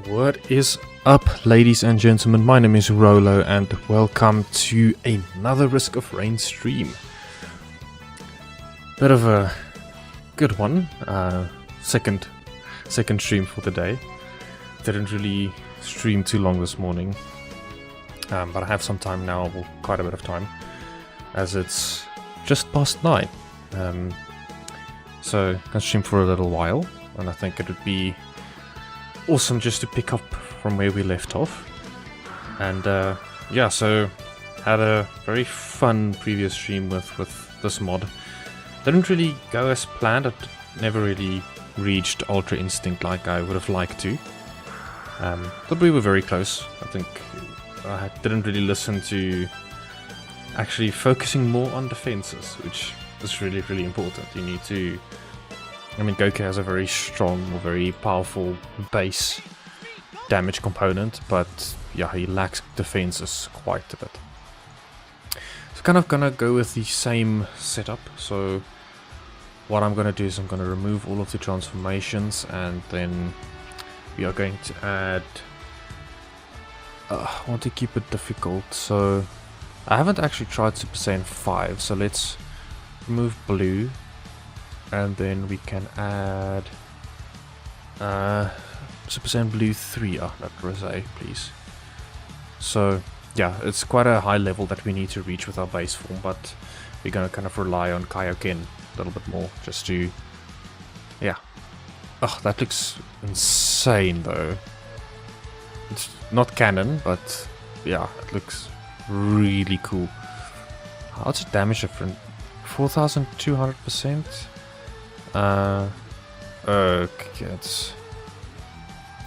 What is up, ladies and gentlemen? My name is Rolo and welcome to another Risk of Rain stream. Bit of a good one. Second stream for the day. Didn't really stream too long this morning, but I have some time now, well, quite a bit of time, as it's just past 9. So I can stream for a little while, and I think it would be awesome just to pick up from where we left off. And yeah, so had a very fun previous stream with this mod. Didn't really go as planned. It never really reached Ultra Instinct like I would have liked to. But we were very close. I think I didn't really listen to actually focusing more on defenses, which is really, really important. You need to... I mean, Goku has a very strong, or very powerful base damage component, but yeah, he lacks defenses quite a bit. So kind of gonna go with the same setup. So what I'm gonna do is I'm gonna remove all of the transformations, and then we are going to add... I want to keep it difficult, so I haven't actually tried Super Saiyan 5, so let's remove blue. And then we can add Super Saiyan Blue 3, not Rose, please. So yeah, it's quite a high level that we need to reach with our base form, but we're gonna kind of rely on Kaioken a little bit more, just to, yeah. Oh, that looks insane though. It's not canon, but yeah, it looks really cool. How's the damage different? 4,200%? Okay, it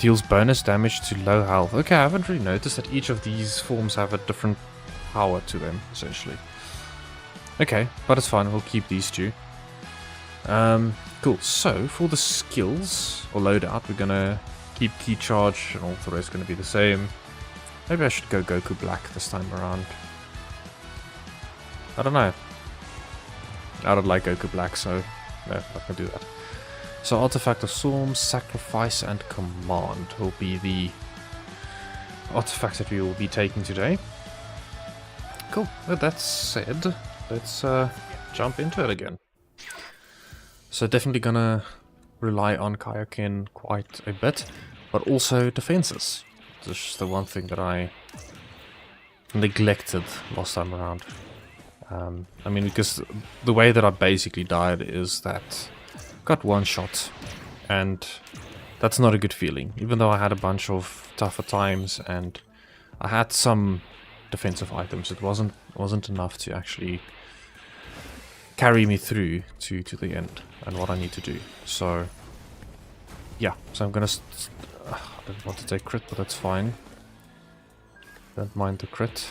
deals bonus damage to low health. Okay, I haven't really noticed that each of these forms have a different power to them, essentially. Okay, but it's fine, we'll keep these two. Cool, so for the skills, or loadout, we're gonna keep Key Charge, and all the rest gonna be the same. Maybe I should go Goku Black this time around. I don't know. I don't like Goku Black, so no, not gonna do that. So Artifact of Storm, Sacrifice, and Command will be the artifacts that we will be taking today. Cool. With that said, let's jump into it again. So definitely gonna rely on Kaioken quite a bit, but also defenses. This is the one thing that I neglected last time around. I mean, because the way that I basically died is that I got one shot, and that's not a good feeling. Even though I had a bunch of tougher times and I had some defensive items, it wasn't enough to actually carry me through to the end and what I need to do. So yeah, so I'm gonna... I don't want to take crit, but that's fine. Don't mind the crit.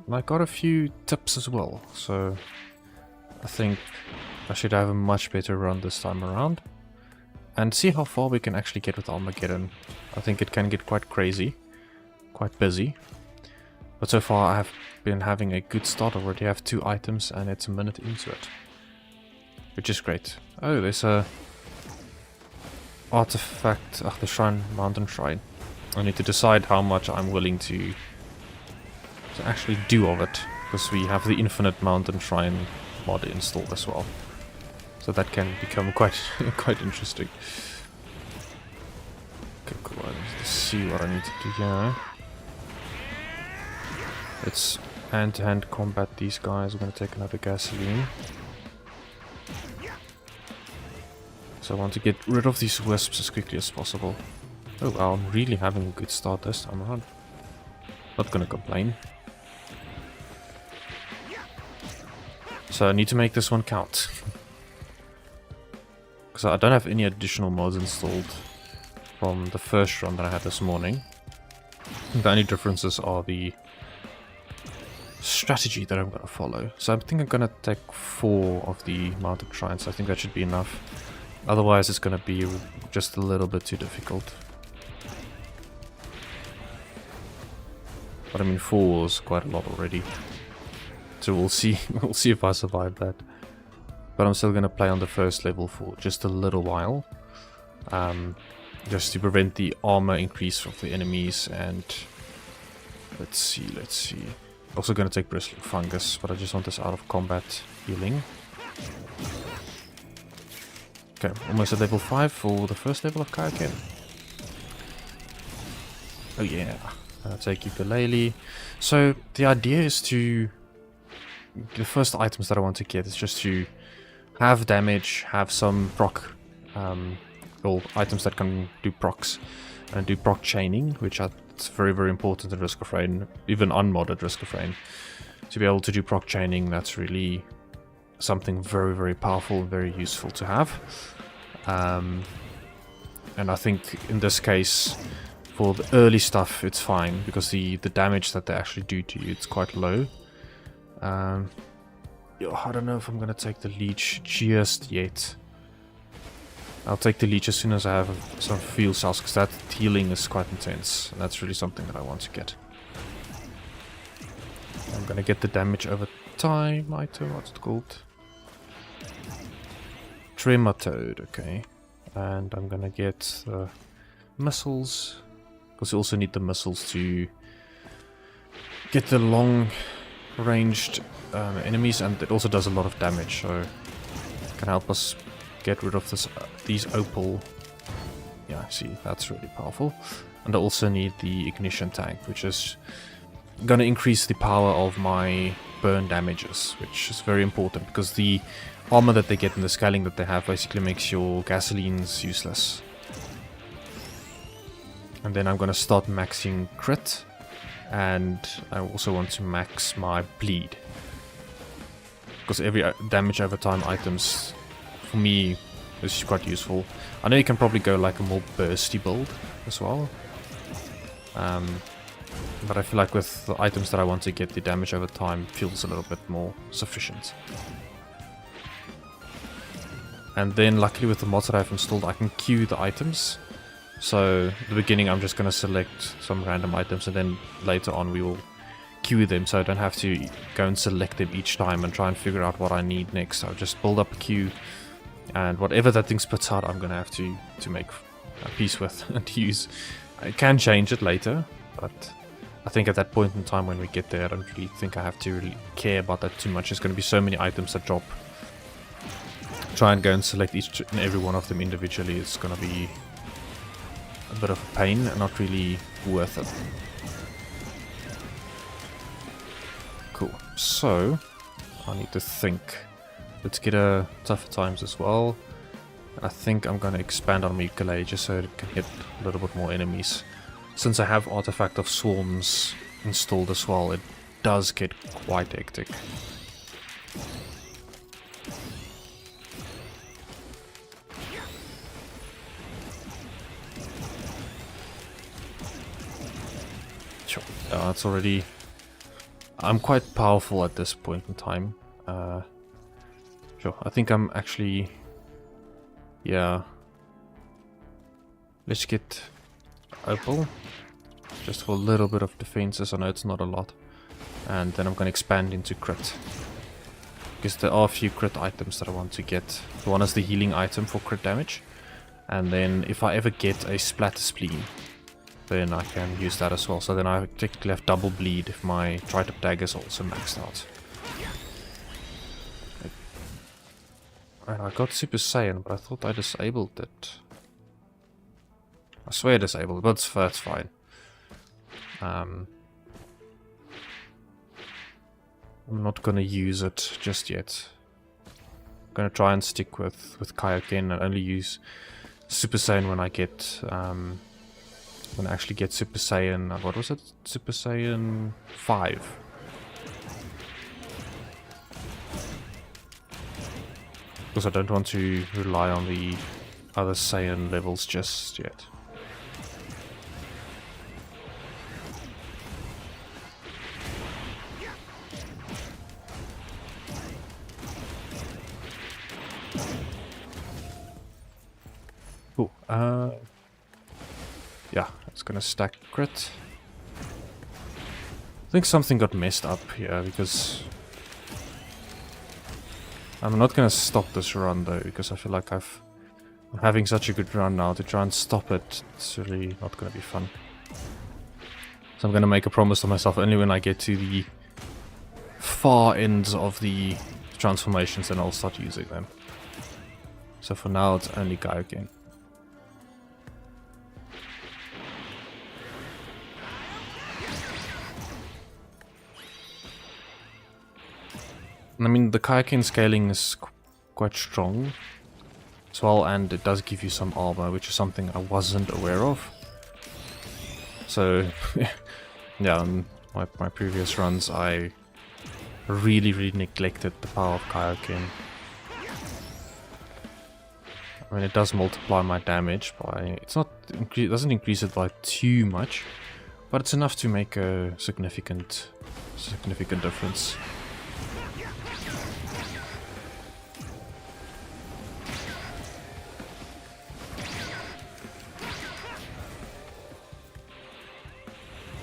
And I got a few tips as well, so I think I should have a much better run this time around. And see how far we can actually get with Armageddon. I think it can get quite crazy, quite busy. But so far I have been having a good start. I already have 2 items and it's a minute into it, which is great. Oh, there's a artifact, the shrine, mountain shrine. I need to decide how much I'm willing to actually do of it, because we have the infinite mountain shrine mod installed as well, so that can become quite quite interesting. Okay, cool. Let's see what I need to do here. Let's hand-to-hand combat these guys. We're going to take another gasoline. So I want to get rid of these wisps as quickly as possible. Oh wow, I'm really having a good start this time around. Not gonna complain. So I need to make this one count. Because I don't have any additional mods installed from the first run that I had this morning. The only differences are the strategy that I'm going to follow. So I think I'm going to take 4 of the mounted shrines. I think that should be enough. Otherwise it's going to be just a little bit too difficult. But I mean, 4 is quite a lot already. So we'll see. We'll see if I survive that. But I'm still gonna play on the first level for just a little while. just to prevent the armor increase of the enemies. And let's see. Also gonna take bristling fungus, but I just want this out of combat healing. Okay, almost at level 5 for the first level of Kaioken. Oh yeah, I'll take ukulele. So the idea is to... The first items that I want to get is just to have damage, have some proc, or items that can do procs, and do proc chaining, which is very, very important in Risk of Rain, even unmodded Risk of Rain. To be able to do proc chaining, that's really something very, very powerful and very useful to have. And I think in this case, for the early stuff, it's fine, because the damage that they actually do to you, it's quite low. I don't know if I'm gonna take the leech just yet. I'll take the leech as soon as I have some field cells, because that healing is quite intense, and that's really something that I want to get. I'm gonna get the damage over time item, what's it called? Trematode, okay. And I'm gonna get the missiles, because you also need the missiles to get the long ranged enemies, and it also does a lot of damage, so it can help us get rid of these opal. Yeah, see, that's really powerful. And I also need the ignition tank, which is gonna increase the power of my burn damages, which is very important, because the armor that they get and the scaling that they have basically makes your gasolines useless. And then I'm gonna start maxing crit, and I also want to max my bleed, because every damage over time items for me is quite useful. I know you can probably go like a more bursty build as well, but I feel like with the items that I want to get, the damage over time feels a little bit more sufficient. And then luckily with the mods that I've installed, I can queue the items. So at the beginning I'm just going to select some random items, and then later on we will queue them, so I don't have to go and select them each time and try and figure out what I need next. I'll just build up a queue, and whatever that thing spits out, I'm going to have to make a peace with and use. I can change it later, but I think at that point in time when we get there, I don't really think I have to really care about that too much. There's going to be so many items that drop. Try and go and select each and every one of them individually. It's going to be a bit of a pain and not really worth it. Cool. So I need to think. Let's get a tougher times as well. I think I'm going to expand on my ukulele just so it can hit a little bit more enemies. Since I have Artifact of Swarms installed as well, it does get quite hectic. Sure. It's already... I'm quite powerful at this point in time. Sure, I think I'm actually... Yeah. Let's get Opal. Just for a little bit of defenses. I know it's not a lot. And then I'm going to expand into crit. Because there are a few crit items that I want to get. One is the healing item for crit damage. And then if I ever get a splatter spleen, then I can use that as well. So then I technically have double bleed if my Tritop dagger is also maxed out. And I got Super Saiyan, but I thought I disabled it. I swear I disabled it, but that's fine. I'm not gonna use it just yet. I'm gonna try and stick with Kaioken and only use Super Saiyan when I get when I actually get Super Saiyan. What was it? Super Saiyan 5. Because I don't want to rely on the other Saiyan levels just yet. Cool. Yeah, it's gonna stack crit. I think something got messed up here because I'm not gonna stop this run though, because I feel like I've I'm having such a good run now. To try and stop it, it's really not going to be fun. So I'm going to make a promise to myself, only when I get to the far ends of the transformations, then I'll start using them. So for now, it's only Kaioken. I mean, the Kaioken scaling is quite strong as well, and it does give you some armor, which is something I wasn't aware of. So, yeah, on my previous runs, I really neglected the power of Kaioken. I mean, it does multiply my damage by... it doesn't increase it by too much, but it's enough to make a significant difference.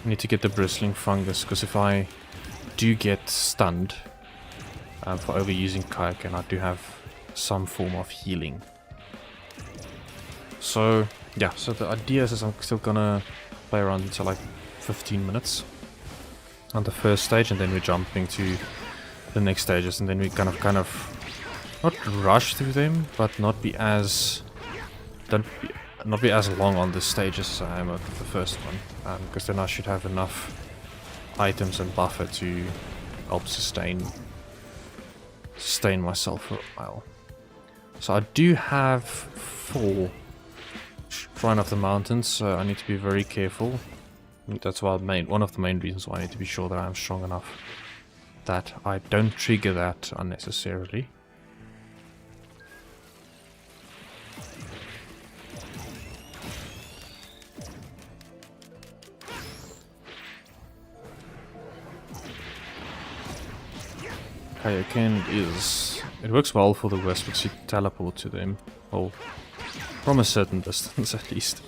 I need to get the bristling fungus, because if I do get stunned for overusing Kaioken, I do have some form of healing. So yeah, so the idea is I'm still gonna play around until like 15 minutes on the first stage, and then we're jumping to the next stages, and then we kind of not rush through them, but not be as long on this stage as I am at the first one, because then I should have enough items and buffer to help sustain myself for a while. So I do have 4 Shrine of the Mountains, so I need to be very careful. That's why one of the main reasons why I need to be sure that I'm strong enough that I don't trigger that unnecessarily. Kaioken it works well for the Wisp because you teleport to them, well, from a certain distance at least.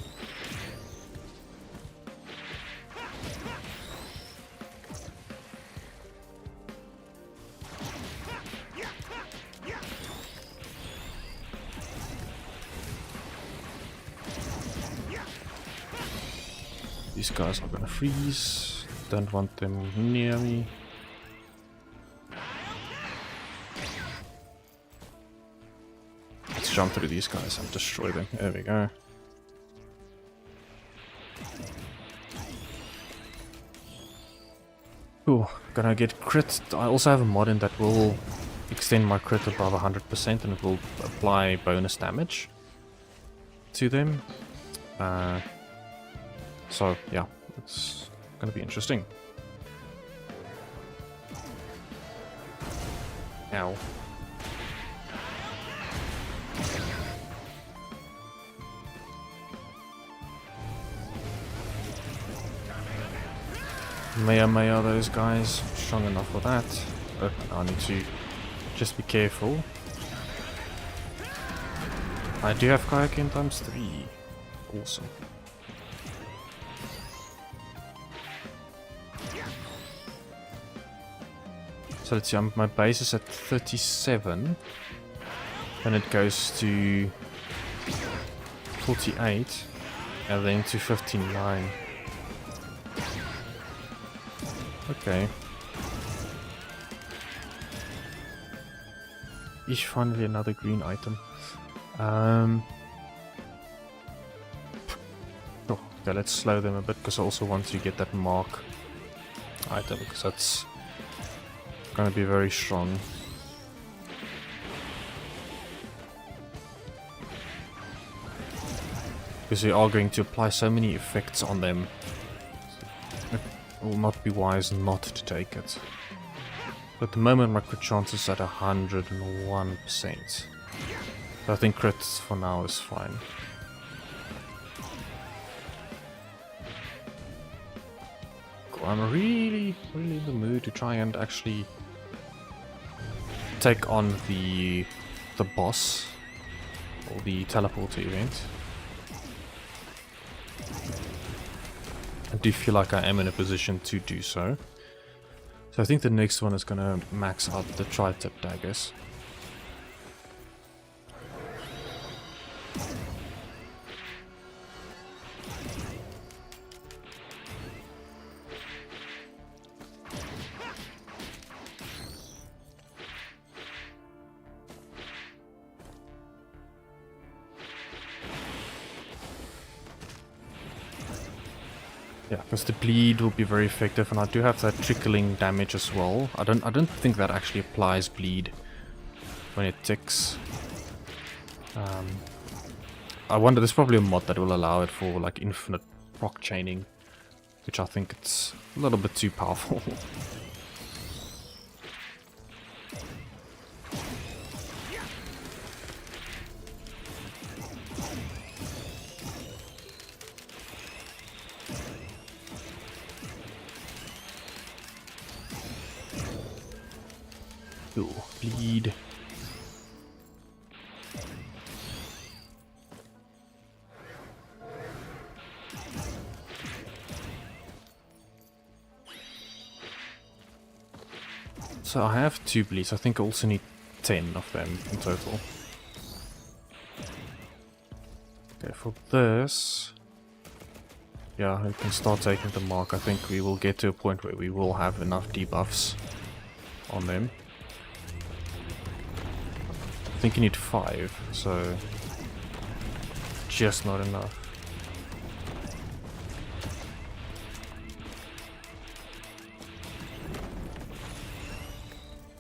These guys are gonna freeze, don't want them near me. Jump through these guys and destroy them. There we go. Ooh, gonna get crit. I also have a mod in that will extend my crit above 100%, and it will apply bonus damage to them. So yeah, it's gonna be interesting. Ow. Maya those guys, strong enough for that. But I need to just be careful. I do have Kaioken times 3. Awesome. So let's see, my base is at 37. Then it goes to 48. And then to 59. Okay. Ish, finally another green item. Oh, okay, let's slow them a bit, because I also want to get that mark item, because that's gonna be very strong. Because we are going to apply so many effects on them. It will not be wise not to take it. At the moment my crit chance is at 101%. So I think crits for now is fine. Cool. I'm really in the mood to try and actually take on the boss, or the teleporter event. I do feel like I am in a position to do so. So I think the next one is going to max out the tri-tip daggers. Yeah, because the bleed will be very effective, and I do have that trickling damage as well. I don't think that actually applies bleed when it ticks. I wonder, there's probably a mod that will allow it for like infinite proc chaining, which I think it's a little bit too powerful. Ooh, bleed. So I have 2 bleeds. I think I also need 10 of them in total. Okay, for this... yeah, we can start taking the mark. I think we will get to a point where we will have enough debuffs on them. I think you need 5, so... just not enough.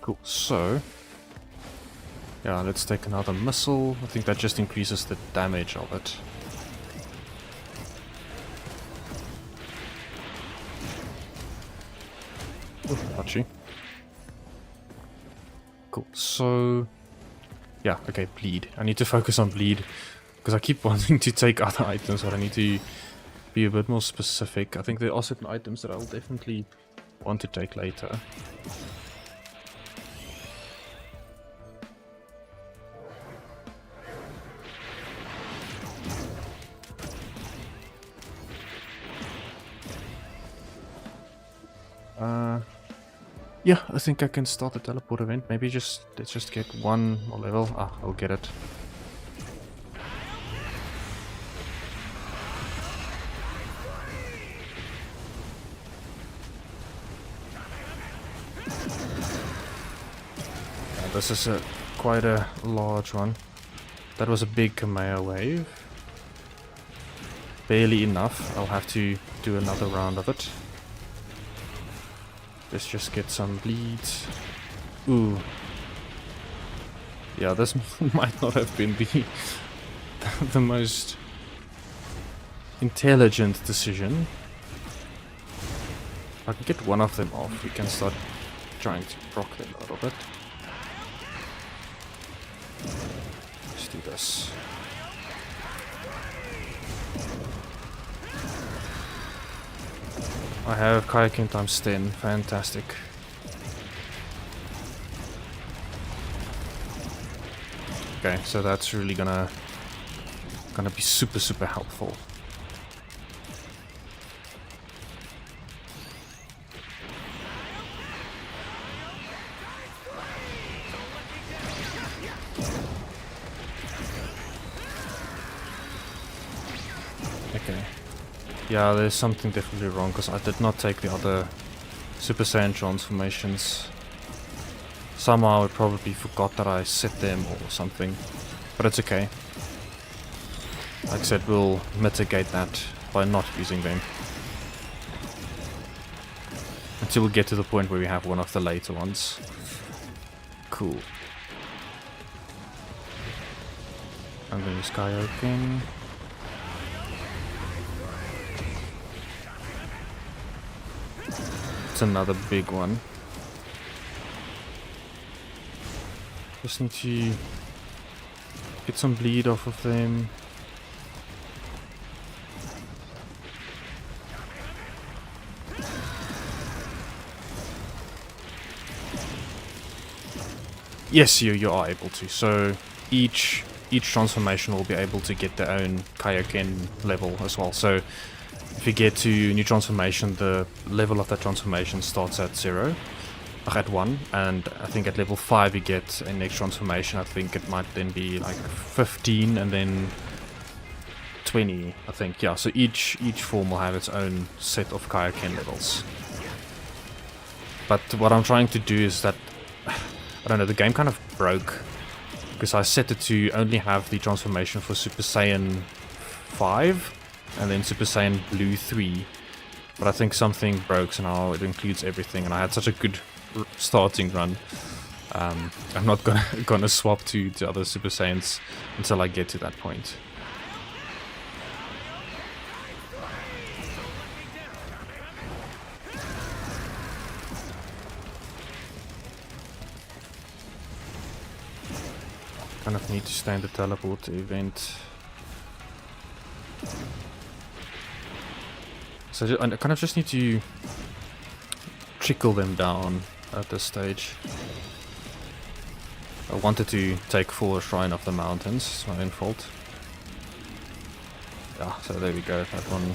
Cool, so... yeah, let's take another missile. I think that just increases the damage of it. Ooh, touchy. Cool, so... yeah, okay, bleed. I need to focus on bleed, because I keep wanting to take other items, but I need to be a bit more specific. I think there are certain items that I'll definitely want to take later. Yeah, I think I can start the teleport event. Maybe let's just get 1 more level. Ah, I'll get it. Yeah, this is quite a large one. That was a big Kamea wave. Barely enough. I'll have to do another round of it. Let's just get some bleeds. Ooh. Yeah, this might not have been the most intelligent decision. If I can get one of them off, we can start trying to proc them a little bit. Let's do this. I have Kayaking times 10, fantastic. Okay, so that's really gonna be super helpful. Okay. Yeah, there's something definitely wrong, because I did not take the other Super Saiyan transformations. Somehow I probably forgot that I set them or something, but it's okay. Like I said, we'll mitigate that by not using them. Until we get to the point where we have one of the later ones. Cool. I'm gonna use Kaioken. It's another big one. Just need to get some bleed off of them. Yes, you are able to. So each transformation will be able to get their own Kaioken level as well. So if you get to new transformation, the level of that transformation starts at 0, at 1, and I think at level 5 you get a next transformation. I think it might then be like 15 and then 20, I think. Yeah, so each form will have its own set of Kaioken levels. But what I'm trying to do is that, I don't know, the game kind of broke, because I set it to only have the transformation for Super Saiyan 5 and then Super Saiyan Blue 3, But I think something broke, so now it includes everything, and I had such a good starting run. I'm not gonna swap to other Super Saiyans until I get to that point. Kind of need to stand the teleport event. So I kind of just need to trickle them down at this stage. I wanted to take full Shrine of the Mountains, it's my own fault. Yeah, so there we go, that one.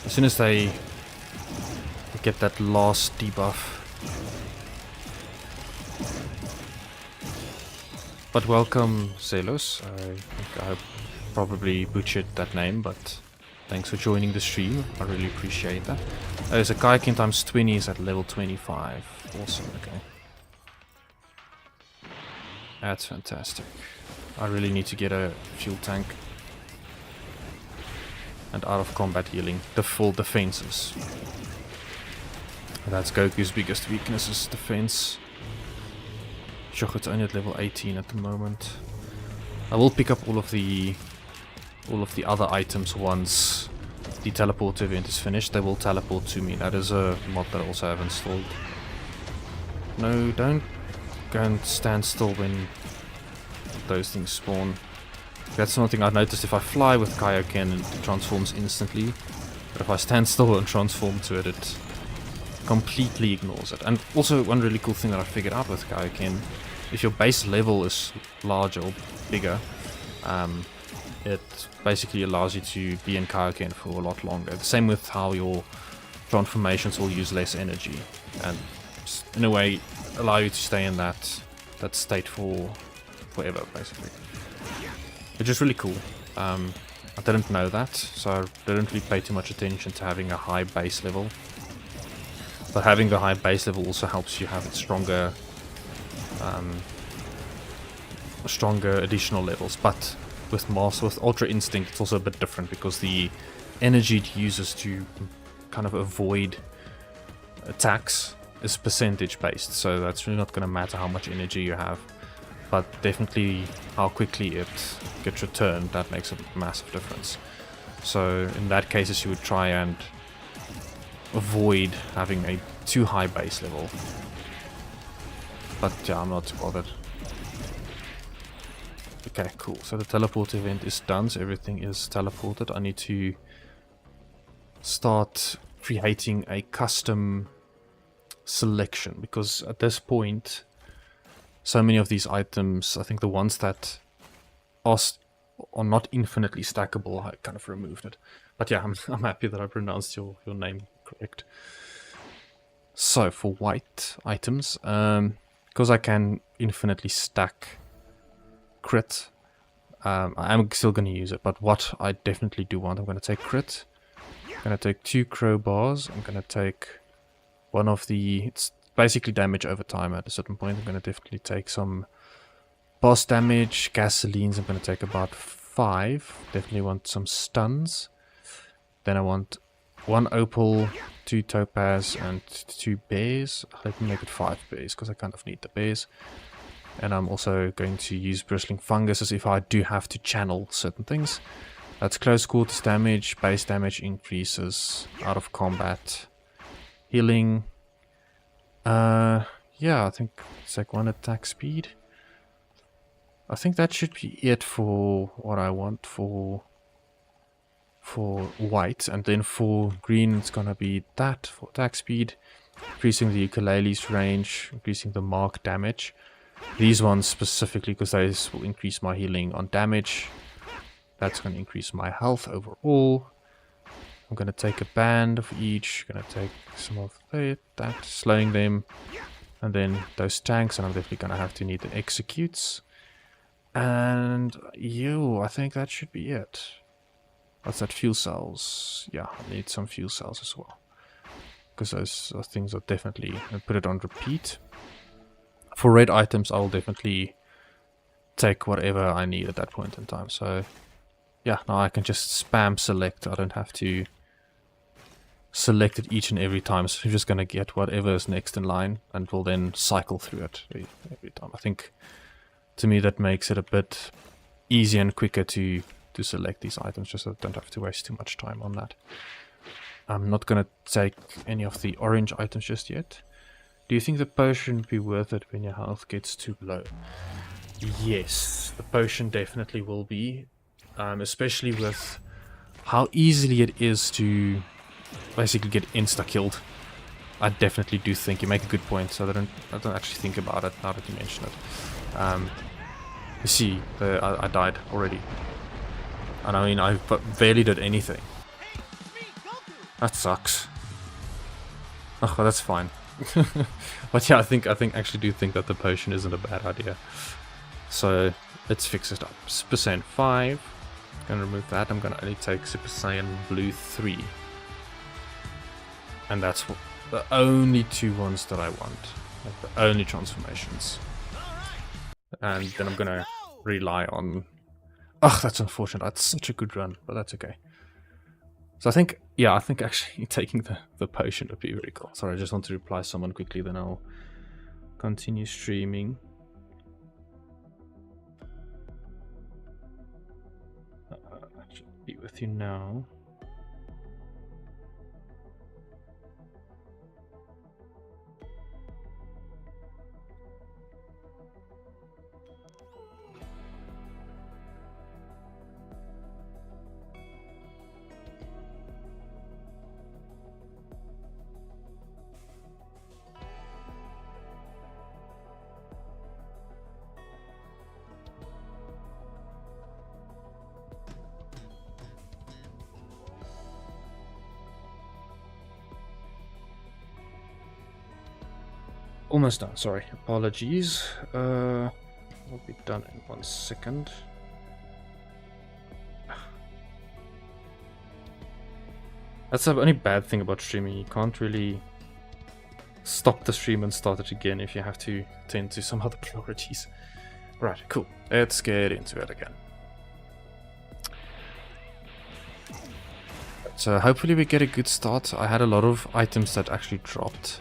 As soon as they get that last debuff. But welcome, Zelos. I think I probably butchered that name, but thanks for joining the stream. I really appreciate that. There's a Kaioken times 20 is at level 25. Awesome, okay. That's fantastic. I really need to get a fuel tank. And out of combat healing. The full defenses. That's Goku's biggest weakness is defense. Sure, it's only at level 18 at the moment. I will pick up all of the other items once the teleport event is finished. They will teleport to me. That is a mod that I also have installed. No, don't go and stand still when those things spawn. That's something I've noticed. If I fly with Kaioken, it transforms instantly. But if I stand still and transform to it, it completely ignores it. And also one really cool thing that I figured out with Kaioken, if your base level is larger or bigger, it basically allows you to be in Kaioken for a lot longer. The same with how your transformations will use less energy and in a way allow you to stay in that state for forever, basically. Which is really cool. I didn't know that, so I didn't really pay too much attention to having a high base level. But having the high base level also helps you have stronger additional levels. But with Ultra Instinct, it's also a bit different because the energy it uses to kind of avoid attacks is percentage based. So that's really not going to matter how much energy you have, but definitely how quickly it gets returned. That makes a massive difference. So in that case, you would try and avoid having a too high base level. But yeah, I'm not too bothered. Okay, cool. So the teleport event is done, so everything is teleported. I need to start creating a custom selection, because at this point, so many of these items, I think the ones that are not infinitely stackable, I kind of removed it. But yeah, I'm happy that I pronounced your name correct. So for white items, because I can infinitely stack crit, I'm still going to use it. But what I definitely do want, I'm going to take crit. I'm going to take 2 crowbars. I'm going to take one of the... It's basically damage over time at a certain point. I'm going to definitely take some boss damage, gasolines. I'm going to take about 5. Definitely want some stuns. Then I want 1 opal, 2 topaz, and 2 bears. Let me make it 5 bears, because I kind of need the bears. And I'm also going to use bristling fungus as if I do have to channel certain things. That's close quarters damage, base damage increases, out of combat, healing. Yeah, I think it's like 1 attack speed. I think that should be it for what I want for white, and then for green it's gonna be that for attack speed, increasing the ukulele's range, increasing the mark damage. These ones specifically because those will increase my healing on damage. That's going to increase my health overall. I'm going to take a band of each, going to take some of that, slowing them, and then those tanks, and I'm definitely going to have to need the executes. And I think that should be it. What's that? Fuel cells. Yeah, I need some fuel cells as well, because those things are definitely... I'll put it on repeat. For red items, I will definitely take whatever I need at that point in time. So, yeah, now I can just spam select. I don't have to select it each and every time, so you're just going to get whatever is next in line, and we'll then cycle through it every time. I think, to me, that makes it a bit easier and quicker to select these items, just so I don't have to waste too much time on that. I'm not going to take any of the orange items just yet. Do you think the potion would be worth it when your health gets too low? Yes, the potion definitely will be, especially with how easily it is to basically get insta-killed. I definitely do think you make a good point, so I don't actually think about it now that you mention it. You see, I died already. And I mean, I barely did anything. That sucks. Oh, well, that's fine. But yeah, I actually do think that the potion isn't a bad idea. So let's fix it up. Super Saiyan 5. Gonna remove that. I'm gonna only take Super Saiyan Blue 3. And that's the only two ones that I want. Like the only transformations. And then I'm gonna rely on... Ugh, that's unfortunate. That's such a good run, but that's okay. So I think actually taking the potion would be very cool. Sorry, I just want to reply to someone quickly, then I'll continue streaming. I should be with you now. Almost done, sorry. Apologies. We'll be done in 1 second. That's the only bad thing about streaming. You can't really stop the stream and start it again if you have to tend to some other priorities. Right, cool. Let's get into it again. So hopefully we get a good start. I had a lot of items that actually dropped.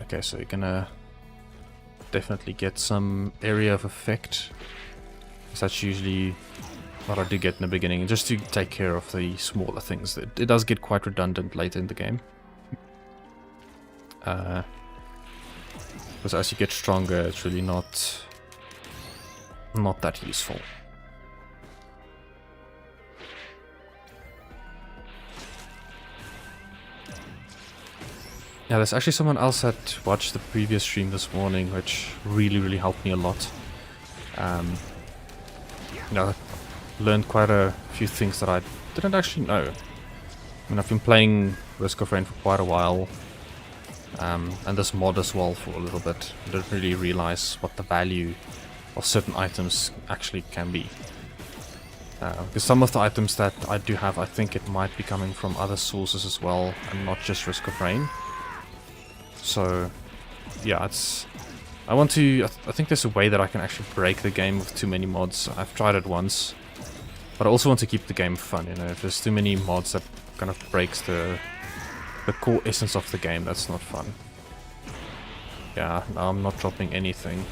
Okay, so you're gonna definitely get some area of effect. That's usually what I do get in the beginning, just to take care of the smaller things. It does get quite redundant later in the game. Because as you get stronger, it's really not that useful. Yeah, there's actually someone else that watched the previous stream this morning, which really helped me a lot. You know, I learned quite a few things that I didn't actually know. I mean, I've been playing Risk of Rain for quite a while, and this mod as well for a little bit. I didn't really realize what the value of certain items actually can be. Because some of the items that I do have, I think it might be coming from other sources as well, and not just Risk of Rain. So, yeah, I think there's a way that I can actually break the game with too many mods. I've tried it once, but I also want to keep the game fun, you know. If there's too many mods that kind of breaks the core essence of the game, that's not fun. Yeah, no, I'm not dropping anything.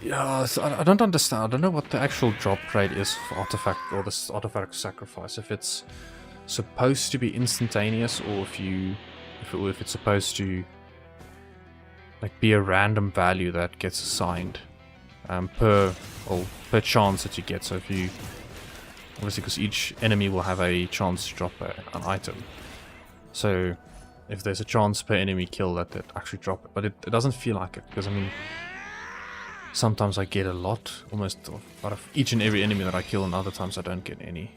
Yeah, so I don't understand. I don't know what the actual drop rate is for artifact or this artifact sacrifice. If it's supposed to be instantaneous, or if it's supposed to like be a random value that gets assigned per chance that you get. So if you obviously, because each enemy will have a chance to drop an item. So if there's a chance per enemy kill that it actually drop it, but it doesn't feel like it, because I mean, sometimes I get a lot, almost out of each and every enemy that I kill, and other times I don't get any.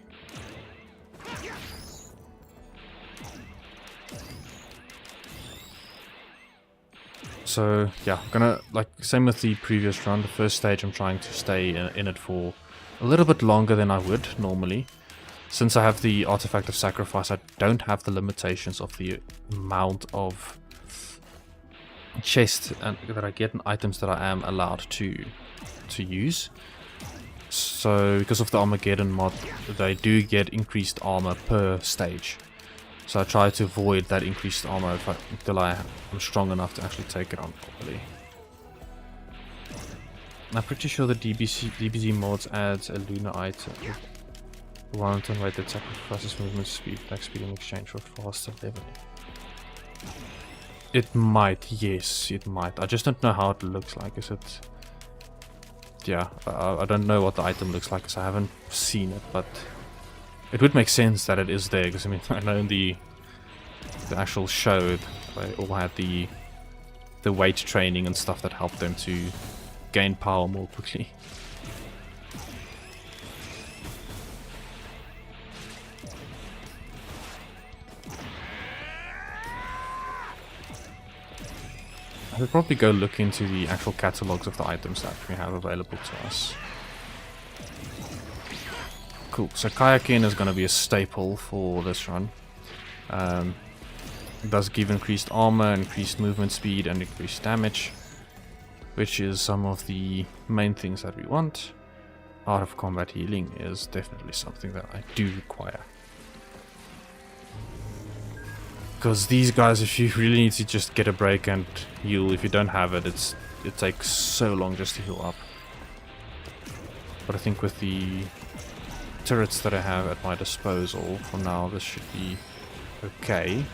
So yeah, I'm gonna, like, same with the previous run, the first stage I'm trying to stay in it for a little bit longer than I would normally. Since I have the artifact of sacrifice, I don't have the limitations of the amount of chest and that I get items that I am allowed to use. So because of the Armageddon mod, they do get increased armor per stage. So I try to avoid that increased armor until I am strong enough to actually take it on properly. I'm pretty sure the DBZ mods adds a lunar item. One turn weight that sacrifices movement speed, attack speed in exchange for faster leveling. It might, yes, it might. I just don't know how it looks like. Is it? Yeah, I don't know what the item looks like because I haven't seen it, but it would make sense that it is there because I mean I know in the actual show they all had the weight training and stuff that helped them to gain power more quickly. I should probably go look into the actual catalogs of the items that we have available to us. Cool, so kayaking is going to be a staple for this run. It does give increased armor, increased movement speed, and increased damage, which is some of the main things that we want. Out of combat healing is definitely something that I do require. Because these guys, if you really need to just get a break and heal, if you don't have it, it takes so long just to heal up. But I think with the turrets that I have at my disposal, for now this should be okay.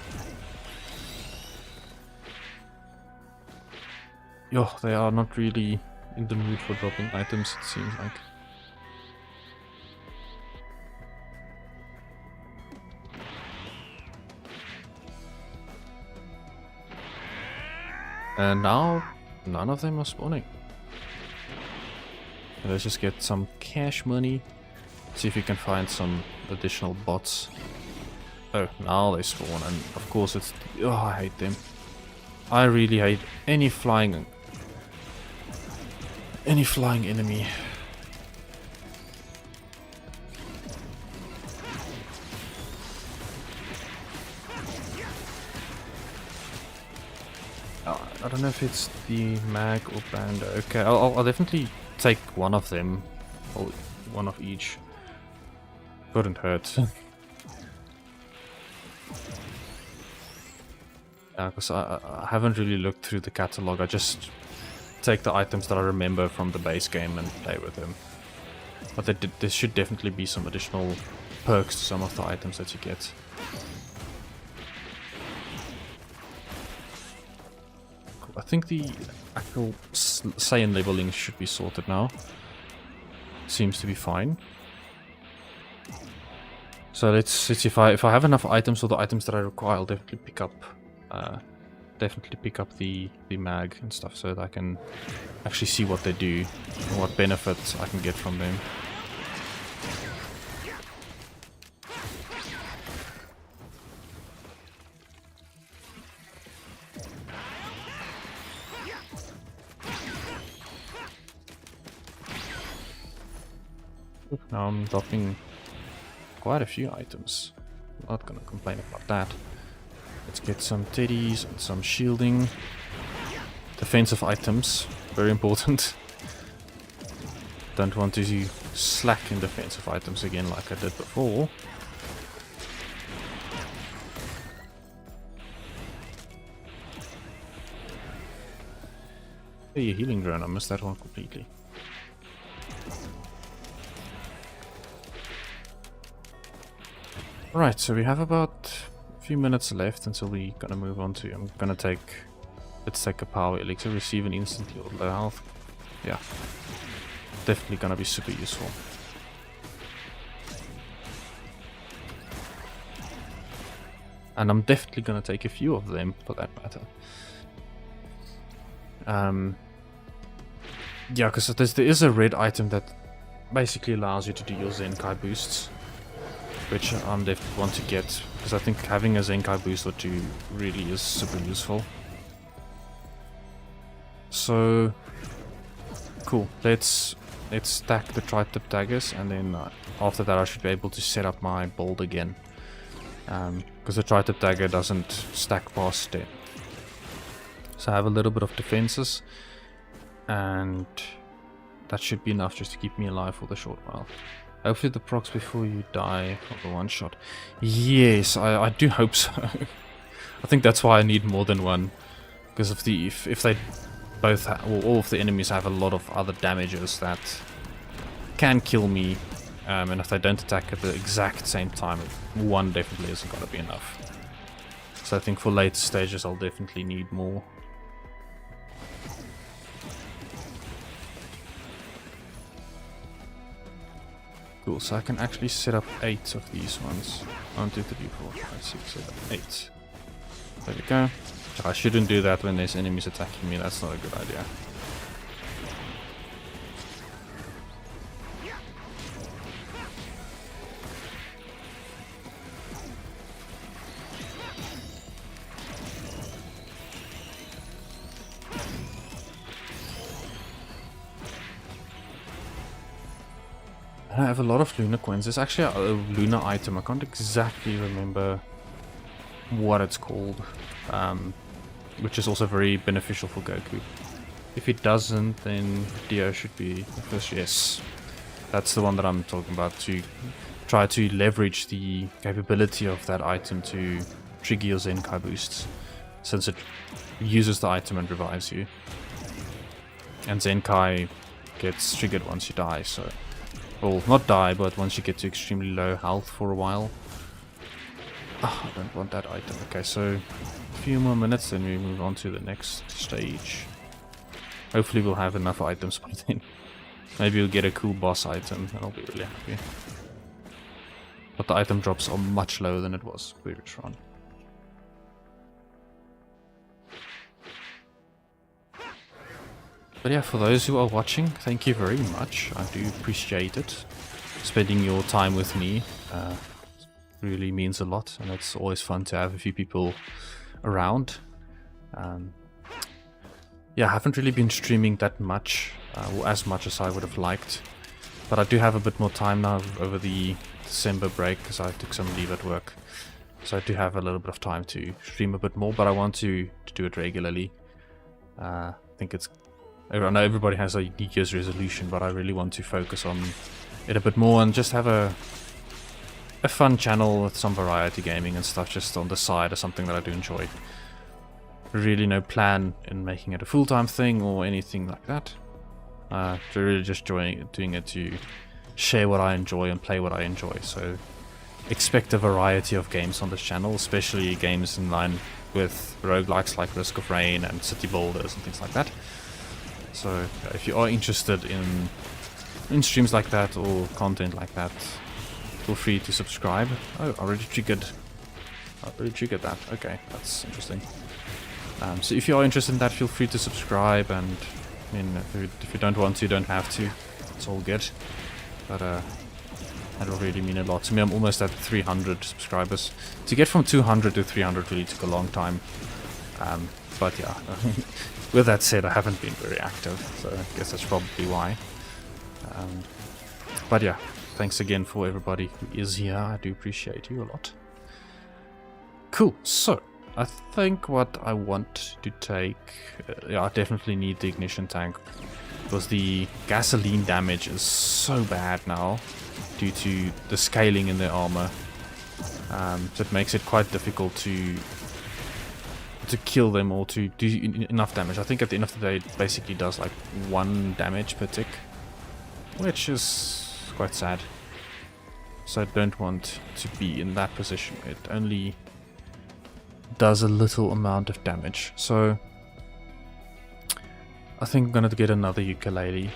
Yo, they are not really in the mood for dropping items, it seems like. And now, none of them are spawning. Let's just get some cash money. See if we can find some additional bots. Oh, now they spawn, and of course it's... Oh, I hate them. I really hate any flying enemy. I don't know if it's the mag or Brando. Okay, I'll definitely take one of them, or one of each. Couldn't hurt. Yeah, because I haven't really looked through the catalog. I just take the items that I remember from the base game and play with them. But there should definitely be some additional perks to some of the items that you get. I think the actual Saiyan leveling should be sorted now. Seems to be fine. So let's see if I have enough items or the items that I require, I'll definitely pick up the mag and stuff so that I can actually see what they do and what benefits I can get from them. Now I'm dropping quite a few items. Not gonna complain about that. Let's get some teddies and some shielding. Defensive items, very important. Don't want to slack in defensive items again like I did before. Hey, healing drone, I missed that one completely. Right, so we have about a few minutes left until we're gonna move on to... let's take a power elixir, receive an instantly or low health. Yeah, definitely gonna be super useful. And I'm definitely gonna take a few of them for that matter. Yeah, because there is a red item that basically allows you to do your Zenkai boosts, which I'm definitely want to get, because I think having a Zenkai boost or two really is super useful. So, cool. Let's stack the tri-tip daggers, and then after that I should be able to set up my build again. Because the tri-tip dagger doesn't stack past 10. So I have a little bit of defenses, and that should be enough just to keep me alive for the short while. Hopefully the procs before you die of the one shot. Yes, I do hope so. I think that's why I need more than one, because if they both or all of the enemies have a lot of other damages that can kill me, and if they don't attack at the exact same time, one definitely isn't going to be enough. So I think for later stages I'll definitely need more. Cool, so I can actually set up 8 of these ones. 1, 2, 3, 4, 5, 6, 7, 8. There we go. I shouldn't do that when there's enemies attacking me, that's not a good idea. I have a lot of Lunar coins. There's actually a Lunar item. I can't exactly remember what it's called, which is also very beneficial for Goku. If it doesn't, then Dio should be the first. Yes, that's the one that I'm talking about, to try to leverage the capability of that item to trigger your Zenkai boosts, since it uses the item and revives you. And Zenkai gets triggered once you die, so... Well, not die, but once you get to extremely low health for a while. Oh, I don't want that item. Okay, so a few more minutes, then we move on to the next stage. Hopefully we'll have enough items by then. Maybe we'll get a cool boss item, and I'll be really happy. But the item drops are much lower than it was previous run. But yeah, for those who are watching, thank you very much. I do appreciate it. Spending your time with me really means a lot, and it's always fun to have a few people around. Yeah, I haven't really been streaming that much, or as much as I would have liked. But I do have a bit more time now over the December break, because I took some leave at work. So I do have a little bit of time to stream a bit more, but I want to do it regularly. I think it's... I know everybody has a New Year's resolution, but I really want to focus on it a bit more and just have a fun channel with some variety gaming and stuff just on the side, or something that I do enjoy. Really no plan in making it a full-time thing or anything like that. Really just doing it to share what I enjoy and play what I enjoy. So expect a variety of games on this channel, especially games in line with roguelikes like Risk of Rain and City Builders and things like that. So if you are interested in streams like that or content like that, feel free to subscribe. Oh, I already triggered that. Okay, that's interesting. So if you are interested in that, feel free to subscribe, and I mean, if you don't want to, you don't have to. It's all good. But that will really mean a lot to me. I'm almost at 300 subscribers. To get from 200 to 300 really took a long time. But yeah, with that said, I haven't been very active, so I guess that's probably why. But yeah, thanks again for everybody who is here. I do appreciate you a lot. Cool, so I think what I want to take... yeah, I definitely need the ignition tank, because the gasoline damage is so bad now due to the scaling in their armor. So it makes it quite difficult to kill them or to do enough damage. I think at the end of the day it basically does like 1 damage per tick, which is quite sad. So I don't want to be in that position. It only does a little amount of damage. So I think I'm gonna get another ukulele.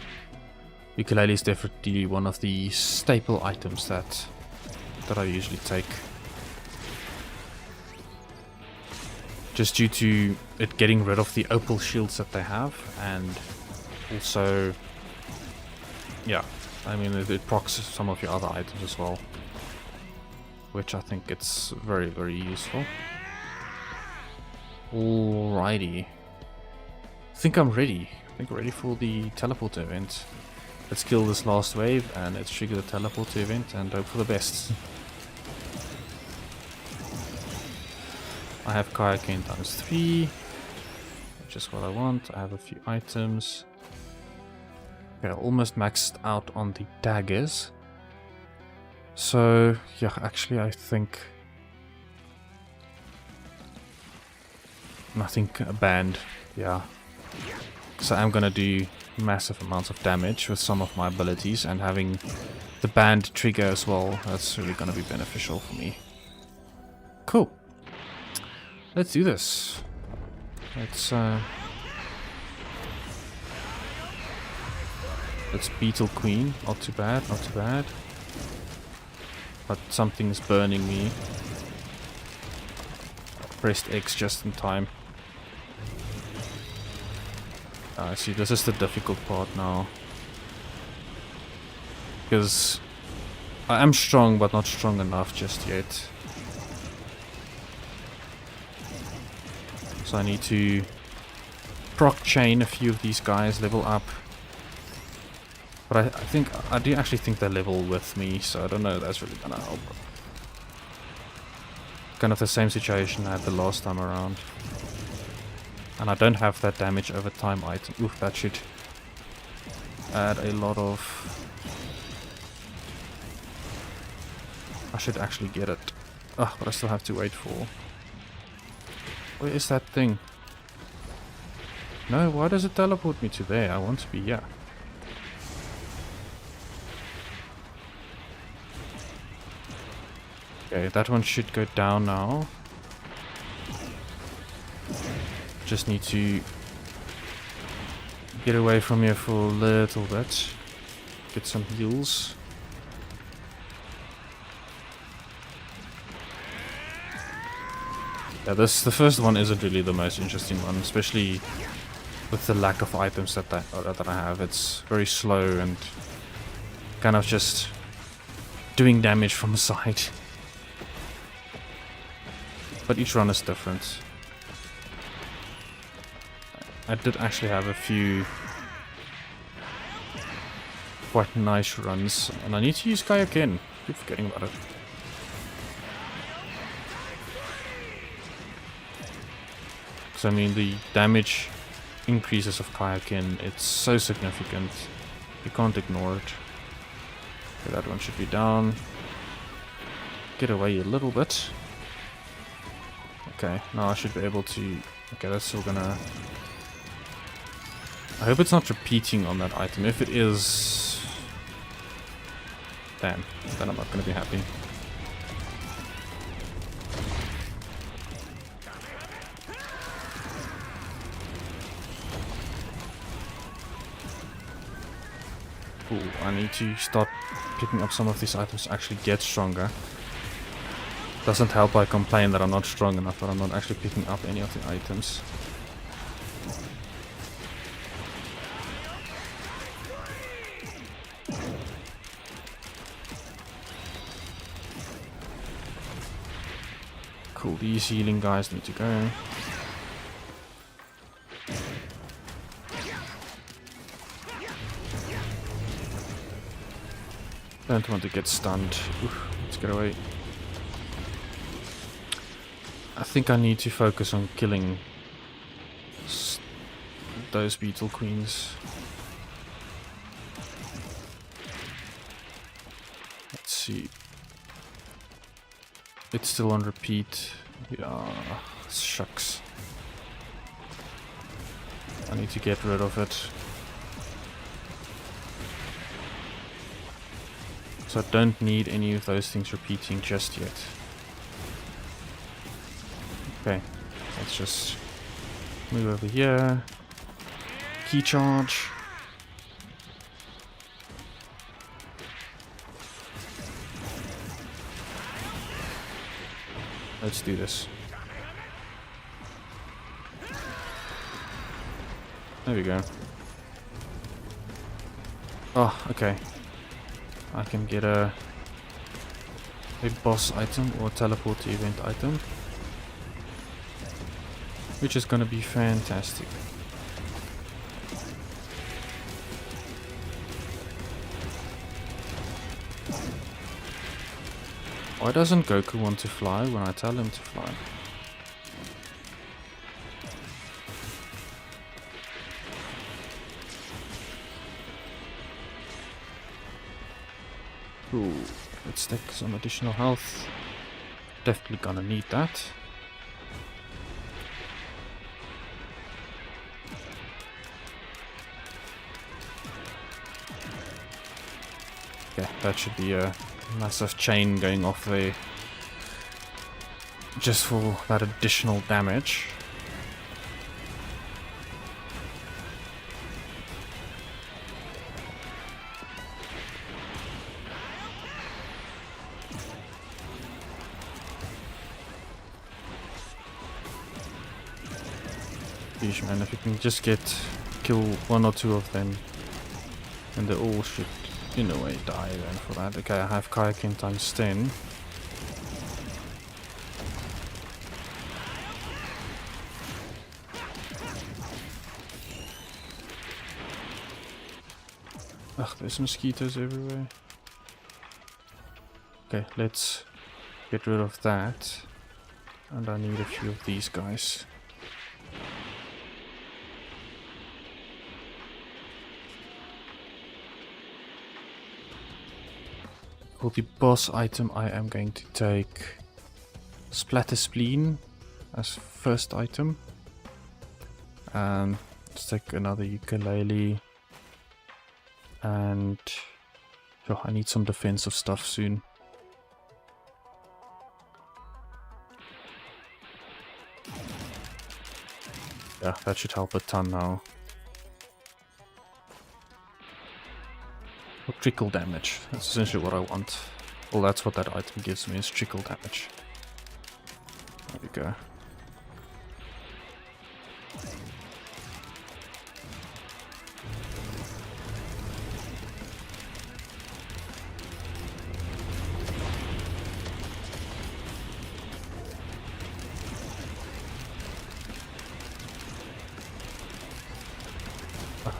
Ukulele is definitely one of the staple items that I usually take. Just due to it getting rid of the opal shields that they have, and also, yeah, I mean, it procs some of your other items as well, which I think it's very, very useful. Alrighty. I think I'm ready. I think I'm ready for the teleporter event. Let's kill this last wave and let's trigger the teleporter event and hope for the best. I have Kayaken ×3. which is what I want. I have a few items. Okay, almost maxed out on the daggers. So, yeah, actually I think... Nothing banned, yeah. So I'm gonna do massive amounts of damage with some of my abilities, and having the banned trigger as well, that's really gonna be beneficial for me. Cool. Let's do this. Let's Beetle Queen. Not too bad, not too bad. But something's burning me. Pressed X just in time. See, this is the difficult part now. Because I am strong, but not strong enough just yet. So I need to proc chain a few of these guys, level up. But I do actually think they level with me, so I don't know if that's really gonna help. Kind of the same situation I had the last time around. And I don't have that damage over time item. Ooh, that should add a lot of... I should actually get it. Ah, but I still have to wait for... Where is that thing? No, why does it teleport me to there? I want to be here. Okay, that one should go down now. Just need to get away from here for a little bit. Get some heals. Yeah, the first one isn't really the most interesting one, especially with the lack of items that I have. It's very slow and kind of just doing damage from the side. But each run is different. I did actually have a few quite nice runs, and I need to use Kaioken. Keep forgetting about it. So I mean, the damage increases of Kaioken, it's so significant. You can't ignore it. Okay, that one should be down. Get away a little bit. Okay, now I should be able to... Okay, that's still gonna... I hope it's not repeating on that item. If it is... Damn, then I'm not gonna be happy. Ooh, I need to start picking up some of these items to actually get stronger. Doesn't help I complain that I'm not strong enough, but I'm not actually picking up any of the items. Cool, these healing guys need to go. Don't want to get stunned. Oof, let's get away. I think I need to focus on killing those Beetle Queens. Let's see. It's still on repeat. Yeah, shucks. I need to get rid of it. So I don't need any of those things repeating just yet. Okay, let's just move over here. Key charge. Let's do this. There we go. Oh, okay. I can get a boss item or teleport to event item, which is gonna be fantastic. Why doesn't Goku want to fly when I tell him to fly? Ooh, let's take some additional health. Definitely gonna need that. Okay, that should be a massive chain going off there. Just for that additional damage. Yeesh, man, if you can just kill one or two of them, and they all should, in a way, die then for that. Okay, I have kayaking times 10. Ugh, there's mosquitoes everywhere. Okay, let's get rid of that. And I need a few of these guys. For the boss item, I am going to take Splatter Spleen as first item. Let's take another ukulele. And oh, I need some defensive stuff soon. Yeah, that should help a ton now. Or trickle damage. That's essentially what I want. Well, that's what that item gives me, is trickle damage. There we go.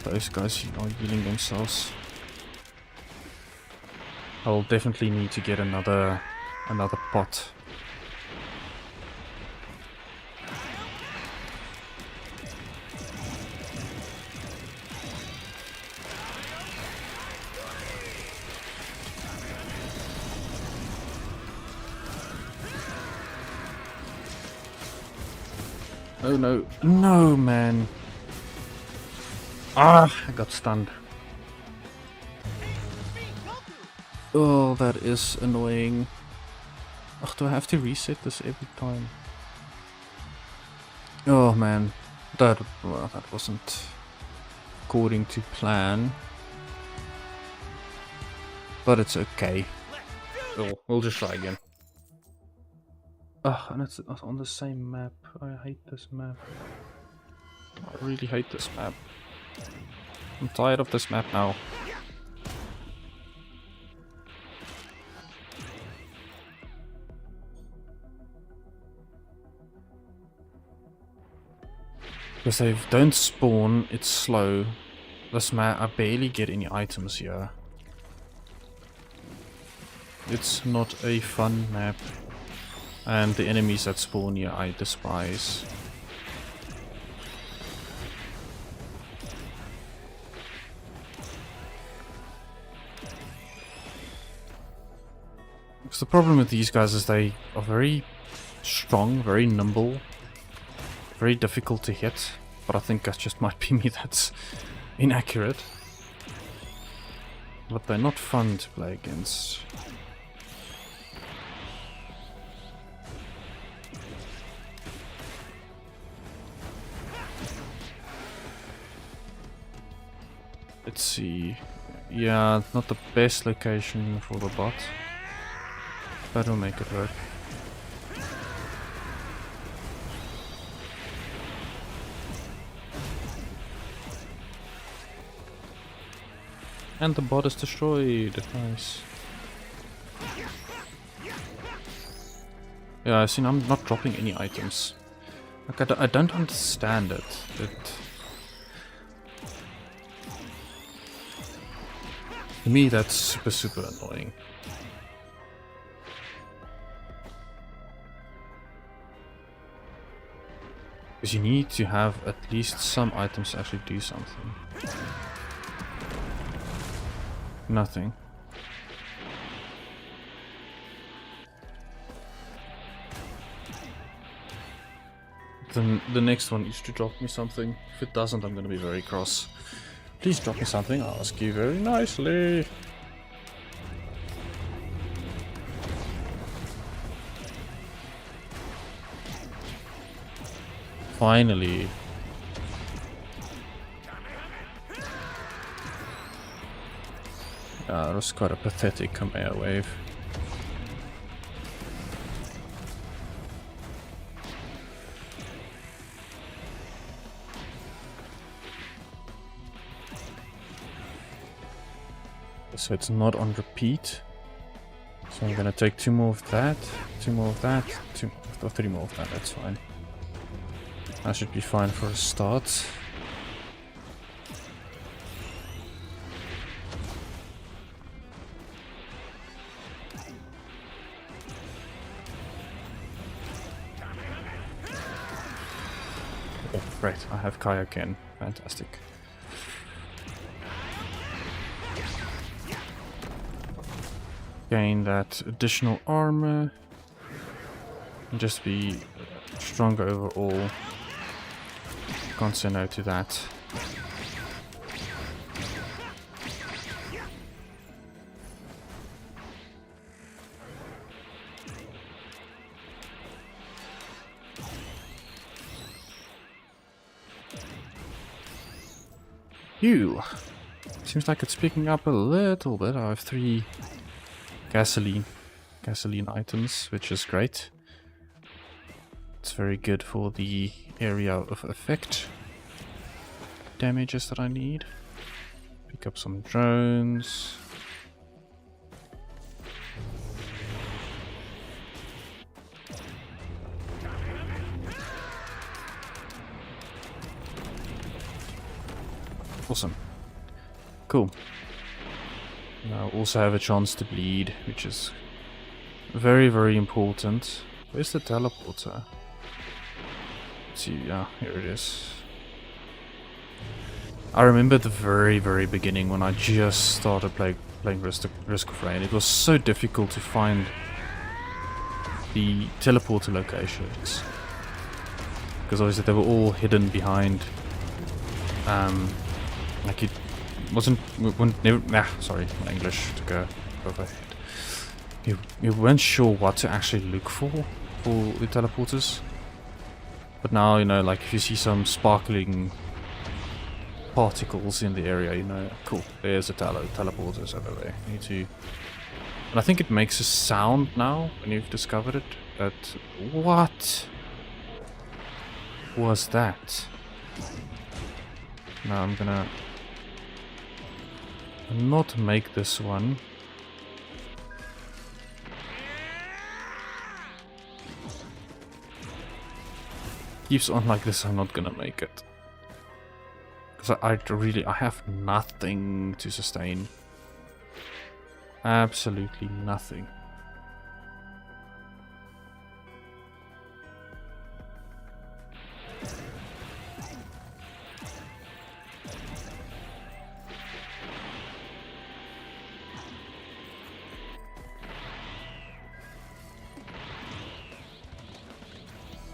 Those guys are healing themselves. I'll definitely need to get another pot. Oh no, no man. Ah, I got stunned. Oh, that is annoying. Ugh, do I have to reset this every time? Oh man, that wasn't according to plan. But it's okay. Oh, we'll just try again. Ugh, and it's on the same map. I hate this map. I really hate this map. I'm tired of this map now. Because they don't spawn, it's slow. This map, I barely get any items here. It's not a fun map. And the enemies that spawn here I despise. Because the problem with these guys is they are very strong, very nimble, very difficult to hit, but I think that just might be me that's inaccurate. But they're not fun to play against. Let's see. Yeah, not the best location for the bot. But we'll make it work. And the bot is destroyed. Nice. Yeah, I see. I'm not dropping any items. Like, I don't understand it. To me, that's super annoying. Because you need to have at least some items actually do something. Nothing. the next one needs to drop me something. If it doesn't, I'm gonna be very cross. Please drop me something, I'll ask you very nicely. Finally. That was quite a pathetic Kamea wave. So it's not on repeat. So I'm gonna take 2 more of that, 2 more of that, 2 or 3 more of that, that's fine. That should be fine for a start. Oh, great, I have Kaioken. Fantastic. Gain that additional armor and just be stronger overall. Can't say no to that. Phew. Seems like it's picking up a little bit. I have 3 gasoline items, which is great. It's very good for the area of effect damages that I need. Pick up some drones. Awesome. Cool. Now also have a chance to bleed, which is very, very important. Where's the teleporter? Let's see, yeah, here it is. I remember at the very, very beginning when I just started playing Risk of Rain. It was so difficult to find the teleporter locations. Because obviously they were all hidden behind like it wasn't sorry, my English took a overhead. You weren't sure what to actually look for the teleporters. But now, you know, like if you see some sparkling particles in the area, you know, cool, there's a teleporters over there. You need to, and I think it makes a sound now when you've discovered it. But what was that? Now I'm gonna not make this one. Keeps on like this, I'm not gonna make it. Because I have nothing to sustain. Absolutely nothing.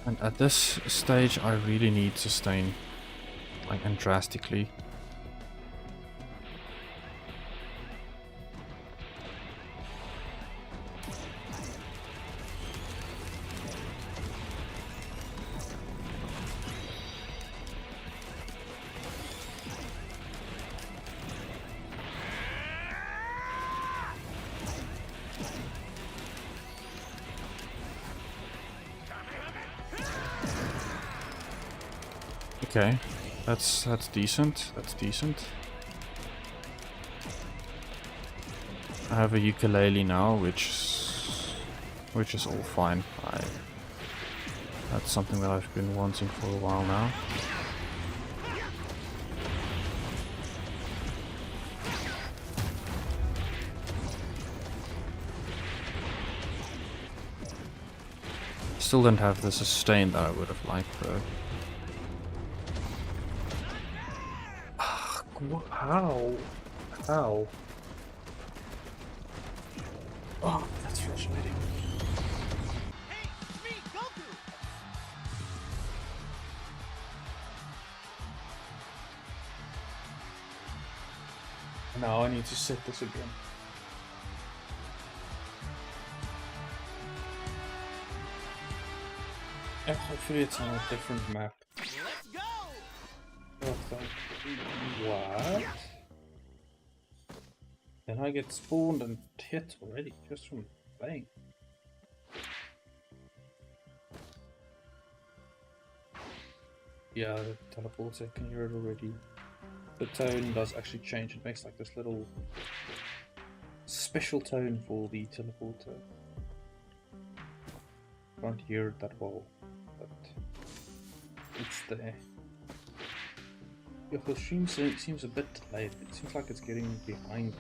And at this stage, I really need sustain, like, and drastically. Okay, that's decent. That's decent. I have a ukulele now, which is all fine. That's something that I've been wanting for a while now. Still don't have the sustain that I would have liked though. How? How? Oh, that's frustrating. Hey, it's me, Goku! Now I need to set this again. And hopefully it's on a different map. Let's go! What? Then I get spawned and hit already just from playing. Yeah, the teleporter, I can hear it already. The tone does actually change, it makes like this little special tone for the teleporter. Can't hear it that well, but it's there. Yeah, the stream seems a bit delayed. It seems like it's getting behind.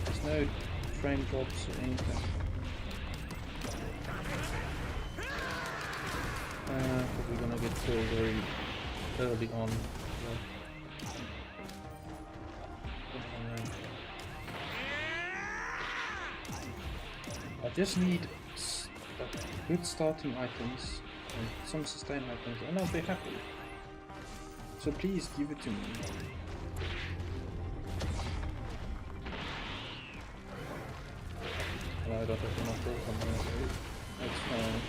There's no frame drops or anything. Probably gonna get killed very early on. I just need good starting items and some sustain items, and I'll be happy. So please give it to me. I don't have enough health on my own. That's fine.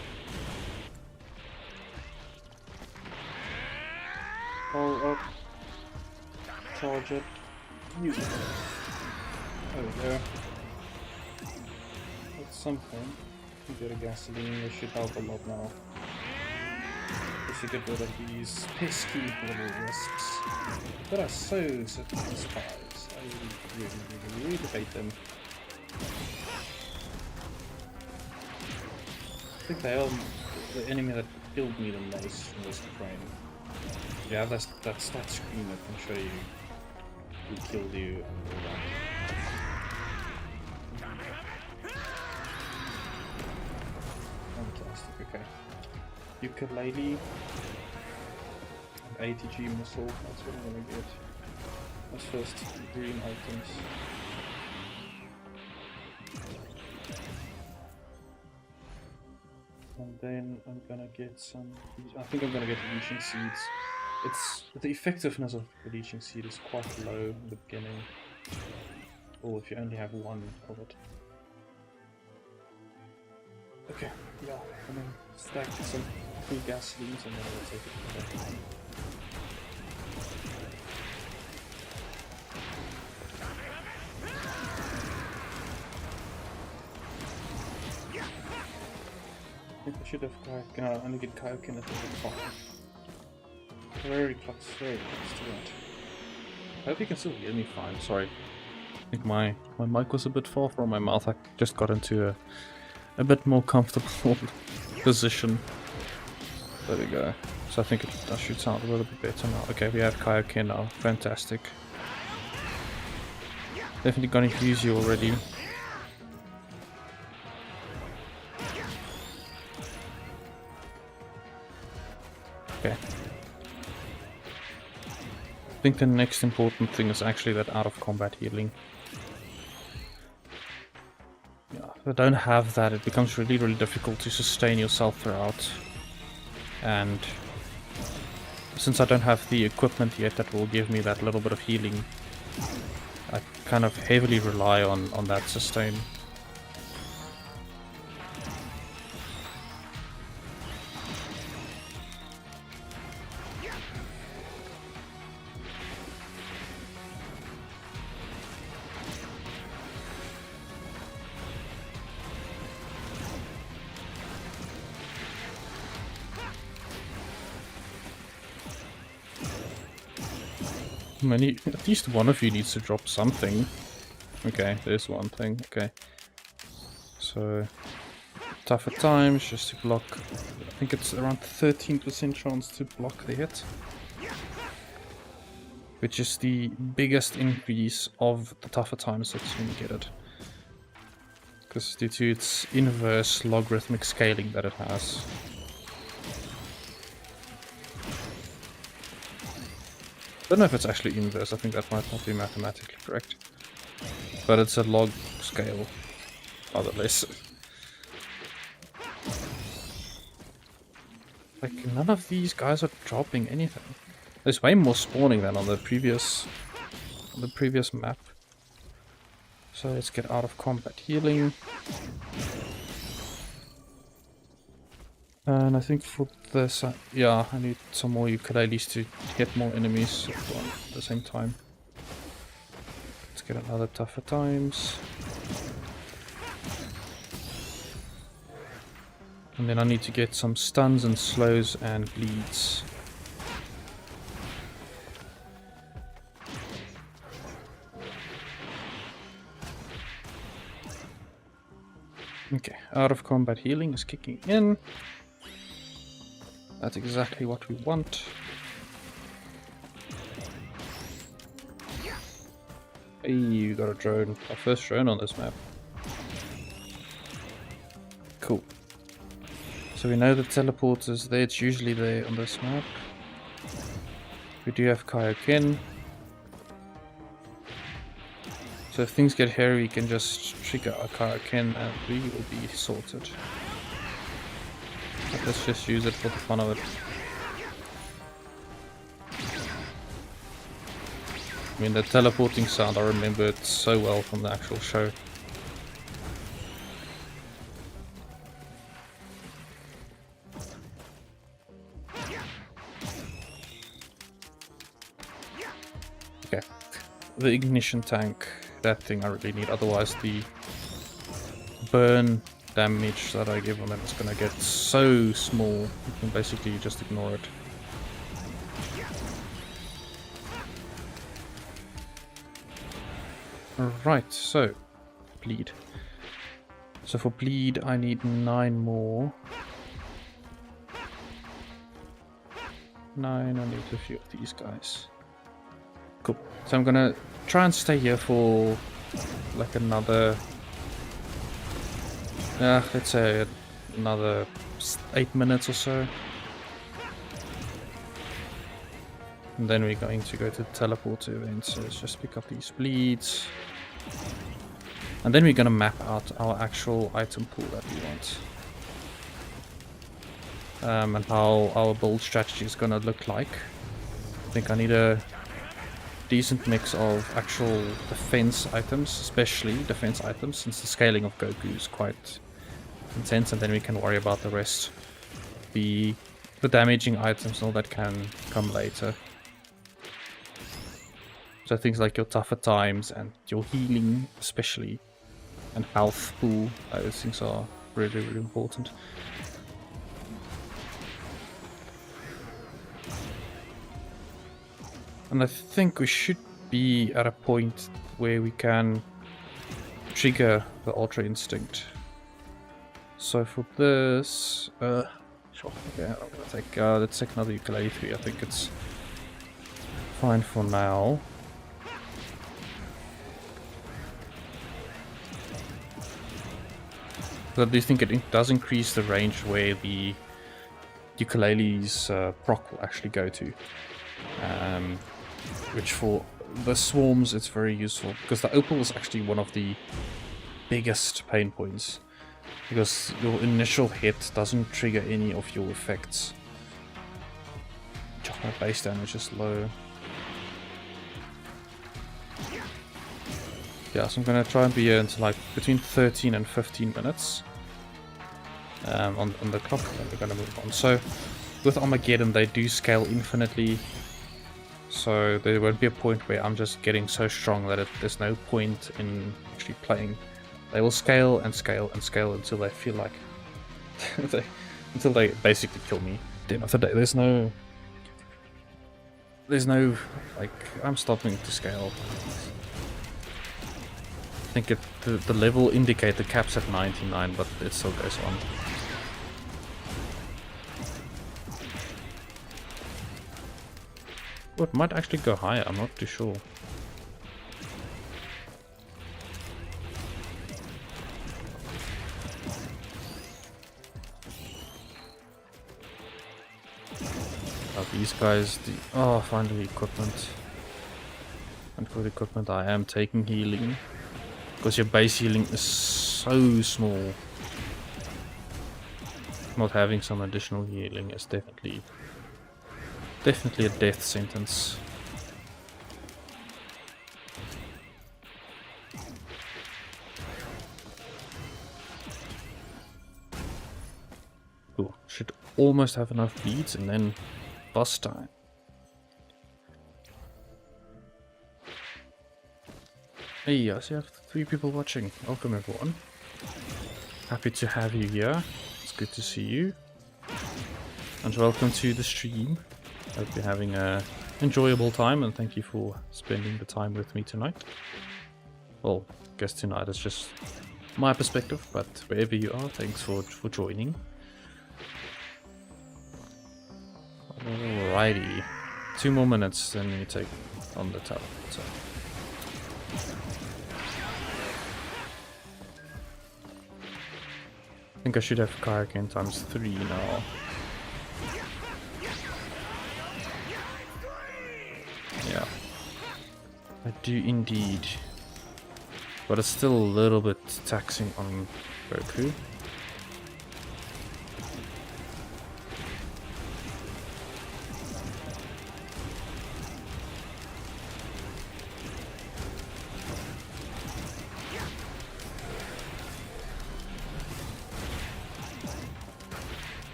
Power up. Charge it. Use it. There we go. That's something. A bit of gasoline, this should help a lot now. We should get rid of these pesky little wisps that are so spies. I really hate them. I think they are the enemy that killed me the most in this frame. Yeah, that stat screen that can show you who killed you and all that. Fantastic, okay. Ukulele and ATG missile, that's what I'm gonna get. Let's first green items. And then I'm gonna get some. I think I'm gonna get leeching seeds. The effectiveness of the leeching seed is quite low in the beginning, or if you only have one of it. Okay, yeah, I'm gonna stack some free gasolines and then I'll take it from there. I think I should have Kaioken. I only get Kaioken at the top. Very close to that. I hope you can still hear me fine. Sorry. I think my mic was a bit far from my mouth. I just got into a bit more comfortable position. There we go. So I think that should sound a little bit better now. Okay, we have Kaioken now. Fantastic. Definitely gonna use you already. Okay. I think the next important thing is actually that out of combat healing. Yeah, if I don't have that, it becomes really, really difficult to sustain yourself throughout. And since I don't have the equipment yet that will give me that little bit of healing, I kind of heavily rely on that sustain. At least one of you needs to drop something. Okay, there's one thing. Okay. So, tougher times, just to block. I think it's around 13% chance to block the hit. Which is the biggest increase of the tougher times that you get it. Because due to its inverse logarithmic scaling that it has. I don't know if it's actually inverse, I think that might not be mathematically correct. But it's a log scale, nonetheless. Like, none of these guys are dropping anything. There's way more spawning than on the previous map. So let's get out of combat healing. And I think for this, yeah, I need some more ukuleles to hit more enemies at the same time. Let's get another tougher times. And then I need to get some stuns and slows and bleeds. Okay, out of combat healing is kicking in. That's exactly what we want. Hey, you got a drone. Our first drone on this map. Cool. So we know the teleport is there. It's usually there on this map. We do have Kaioken. So if things get hairy, we can just trigger our Kaioken and we will be sorted. But let's just use it for the fun of it. I mean, the teleporting sound, I remember it so well from the actual show. Okay, the ignition tank, that thing I really need, otherwise the burn damage that I give on them is gonna get so small, you can basically just ignore it. Alright, so bleed. So for bleed I need 9 more. 9, I need a few of these guys. Cool. So I'm gonna try and stay here for like another, let's say another 8 minutes or so. And then we're going to go to the teleporter event, so let's just pick up these bleeds. And then we're gonna map out our actual item pool that we want. And how our build strategy is gonna look like. I think I need a decent mix of actual defense items, especially defense items, since the scaling of Goku is quite intense, and then we can worry about the rest. The damaging items and all that can come later. So things like your tougher times and your healing especially, and health pool, those things are really, really important. And I think we should be at a point where we can trigger the Ultra Instinct. So for this, sure, okay, I'm gonna take, let's take another ukulele 3, I think it's fine for now. But I do think it does increase the range where the ukulele's proc will actually go to. Which for the swarms it's very useful, because the opal is actually one of the biggest pain points, because your initial hit doesn't trigger any of your effects. My base damage is low. Yeah, so I'm gonna try and be here until like between 13 and 15 minutes on the clock, and we're gonna move on. So with Armageddon they do scale infinitely. So there won't be a point where I'm just getting so strong that there's no point in actually playing. They will scale and scale and scale until they feel like until they basically kill me. At the end of the day, there's no like, I'm stopping to scale. I think the level indicator caps at 99, but it still goes on. Oh, it might actually go higher, I'm not too sure. These guys, oh, finally equipment. And for the equipment I am taking healing, because your base healing is so small. not having some additional healing is definitely a death sentence. Cool. Should almost have enough beads and then boss time. Hey, yes, you have 3 people watching. Welcome everyone. Happy to have you here. It's good to see you. And welcome to the stream. Hope you're having a enjoyable time, and thank you for spending the time with me tonight. Well, I guess tonight is just my perspective, but wherever you are, thanks for joining. Alrighty. 2 more minutes, then you take on the tower. So. I think I should have Kayakin times 3 now. Yeah. I do indeed. But it's still a little bit taxing on Goku.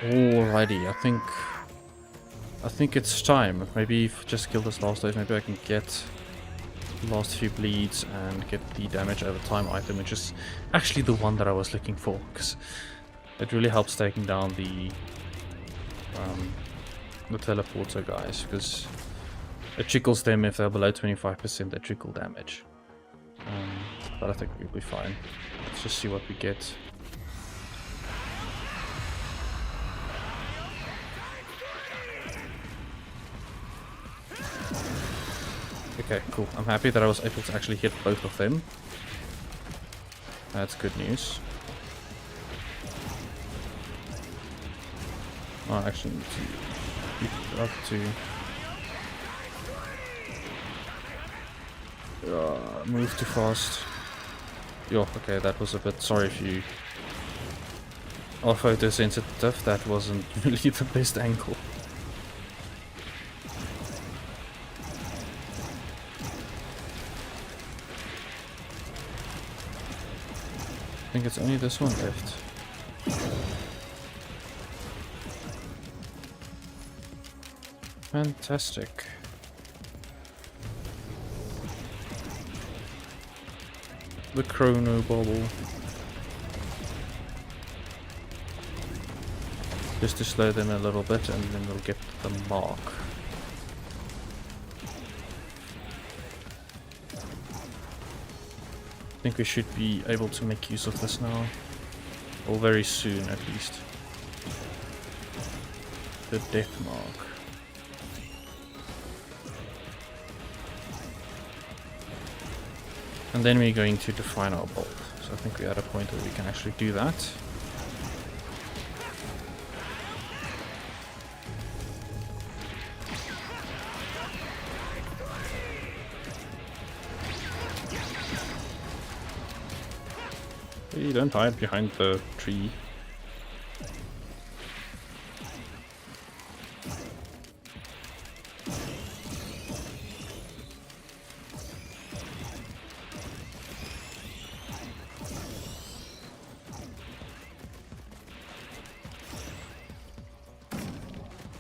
Alrighty, I think it's time. Maybe if just kill this last wave, maybe I can get the last few bleeds and get the damage over time item, which is actually the one that I was looking for, because it really helps taking down the teleporter guys, because it trickles them if they're below 25%, they trickle damage. But I think we'll be fine. Let's just see what we get. Okay, cool. I'm happy that I was able to actually hit both of them. That's good news. Oh, I actually need to keep it up to... move too fast. Yo, okay, that was a bit... Sorry if you are photosensitive, that wasn't really the best angle. I think it's only this one left. Fantastic. The chrono bubble. Just to slow them a little bit and then we'll get the mark. I think we should be able to make use of this now. Or very soon at least. The death mark. And then we're going to define our bolt. So I think we're at a point where we can actually do that. You don't hide behind the tree.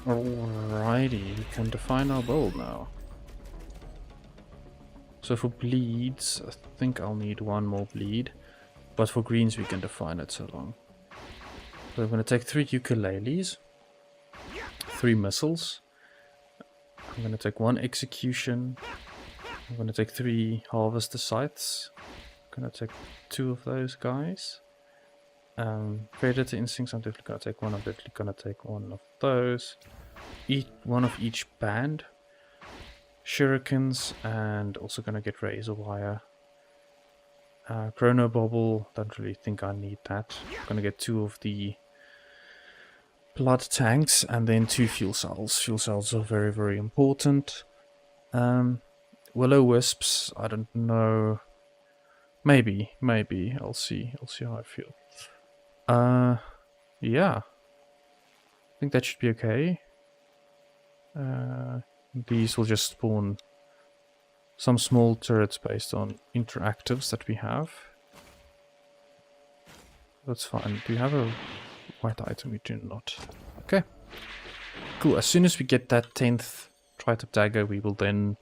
Alrighty, we can define our build now. So for bleeds, I think I'll need 1 more bleed. But for greens we can define it so long. So I'm going to take 3 ukuleles, 3 missiles. I'm going to take 1 execution. I'm going to take 3 harvester scythes. I'm going to take 2 of those guys. Predator instincts, I'm definitely going to take 1. I'm definitely going to take 1 of those. One of each band. Shurikens, and also going to get razor wire. Chrono bubble, don't really think I need that. I'm gonna get 2 of the blood tanks and then 2 fuel cells. Fuel cells are very, very important. Will-o-wisps, I don't know. Maybe. I'll see how I feel. Yeah. I think that should be okay. These will just spawn some small turrets based on interactives that we have. That's fine. Do you have a white item? We do not. Okay. Cool. As soon as we get that 10th tri-tip dagger, we will then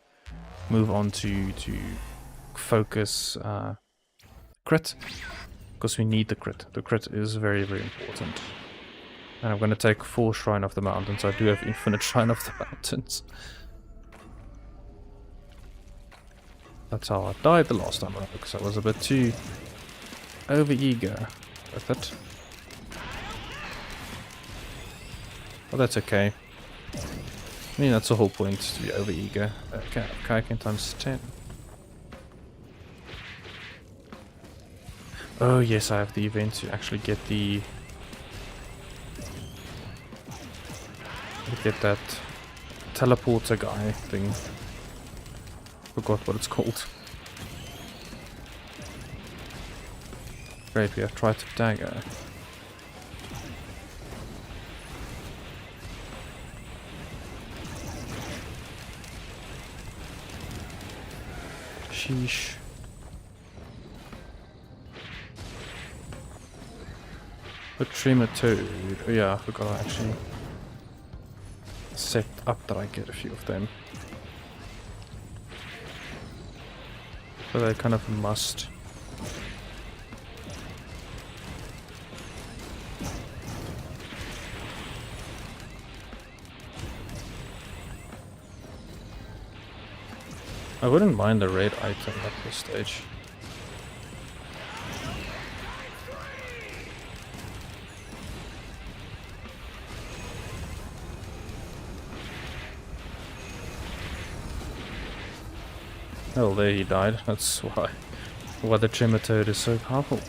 move on to focus crit. Because we need the crit. The crit is very, very important. And I'm going to take full Shrine of the Mountains. I do have infinite Shrine of the Mountains. That's how I died the last time around, because I was a bit too over-eager with it. But that's okay. I mean, that's the whole point, to be over-eager. Okay, Kaiken times 10. Oh yes, I have the event to actually get the... get that teleporter guy thing. Forgot what it's called. Great, we have tri-tip dagger. Sheesh. The trematode. Oh yeah, I forgot I actually set up that I get a few of them. So they're kind of a must. I wouldn't mind the raid item at this stage. Oh, there he died. That's why the trematode is so powerful.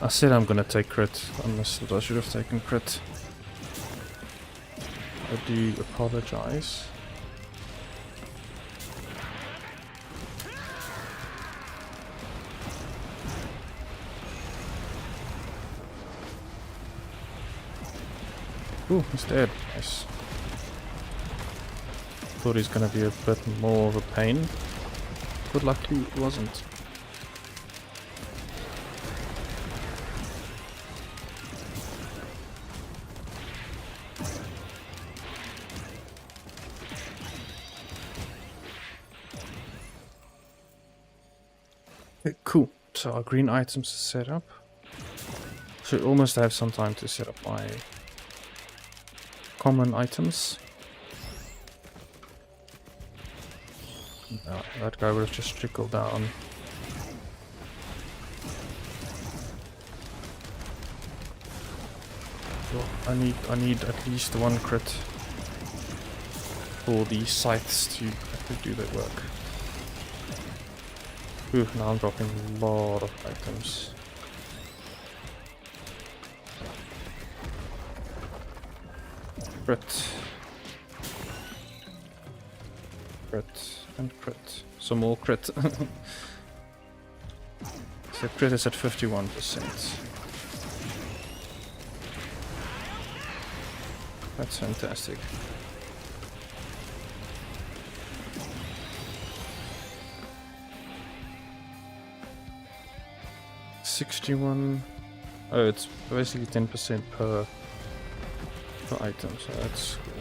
I said I'm gonna take crit, unless I should have taken crit. I do apologize. Ooh, he's dead. Nice. Thought he's gonna be a bit more of a pain. But luckily he wasn't. Okay, cool. So our green items are set up. Should almost have some time to set up my common items. No, that guy would have just trickled down. Well, I need at least one crit for the scythes to actually do their work. Ooh, now I'm dropping a lot of items. Crit. Crit. And crit. Some more crit. So crit is at 51%. That's fantastic. $61. Oh, it's basically 10% per item, so that's cool.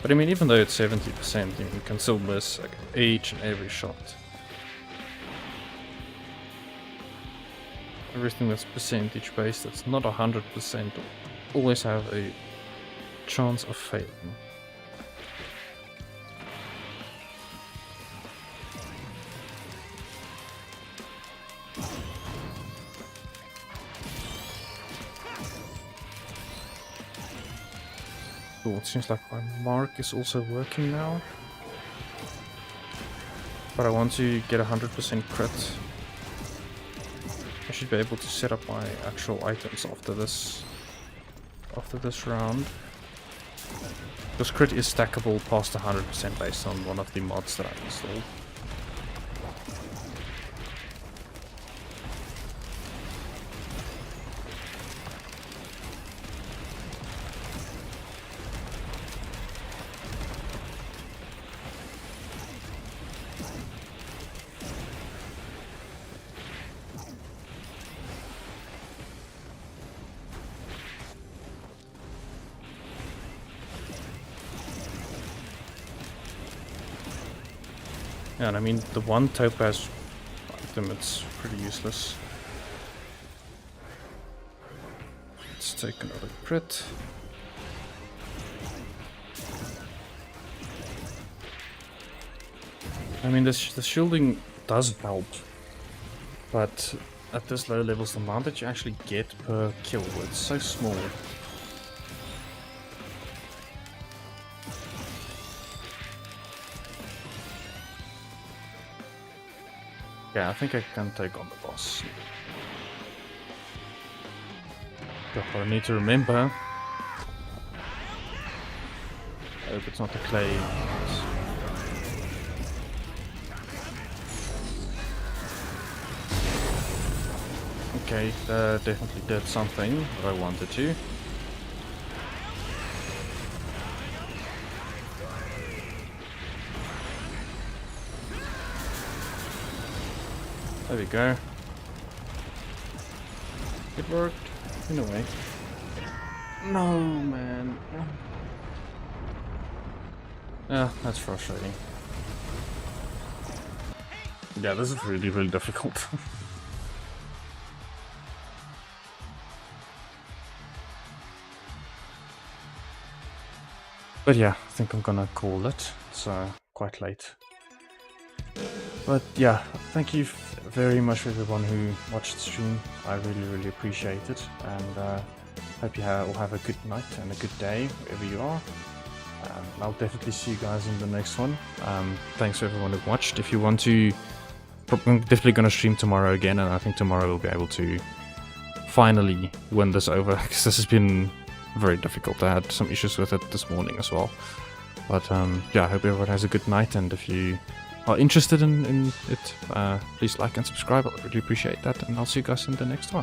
But I mean, even though it's 70%, you can still miss like each and every shot. Everything that's percentage based, that's not 100%, always have a chance of failing. Cool, it seems like my mark is also working now. But I want to get 100% crit. I should be able to set up my actual items after this round. Because crit is stackable past 100% based on one of the mods that I installed. Yeah, and I mean, the one topaz item, it's pretty useless. Let's take another crit. I mean, the shielding does help, but at this low levels, the amount that you actually get per kill, it's so small. Yeah, I think I can take on the boss. But what I need to remember... I hope it's not the clay. Okay, that definitely did something that I wanted to. There we go. It worked, in a way. No, man. Yeah, that's frustrating. Yeah, this is really, really difficult. But yeah, I think I'm gonna call it. It's quite late. But yeah, thank you very much for everyone who watched the stream. I really, really appreciate it. And hope you all have a good night and a good day, wherever you are. I'll definitely see you guys in the next one. Thanks for everyone who watched. If you want to... I'm definitely going to stream tomorrow again, and I think tomorrow we'll be able to finally win this over, because this has been very difficult. I had some issues with it this morning as well. But yeah, I hope everyone has a good night, and if you are interested in it, please like and subscribe. I really appreciate that, and I'll see you guys in the next one.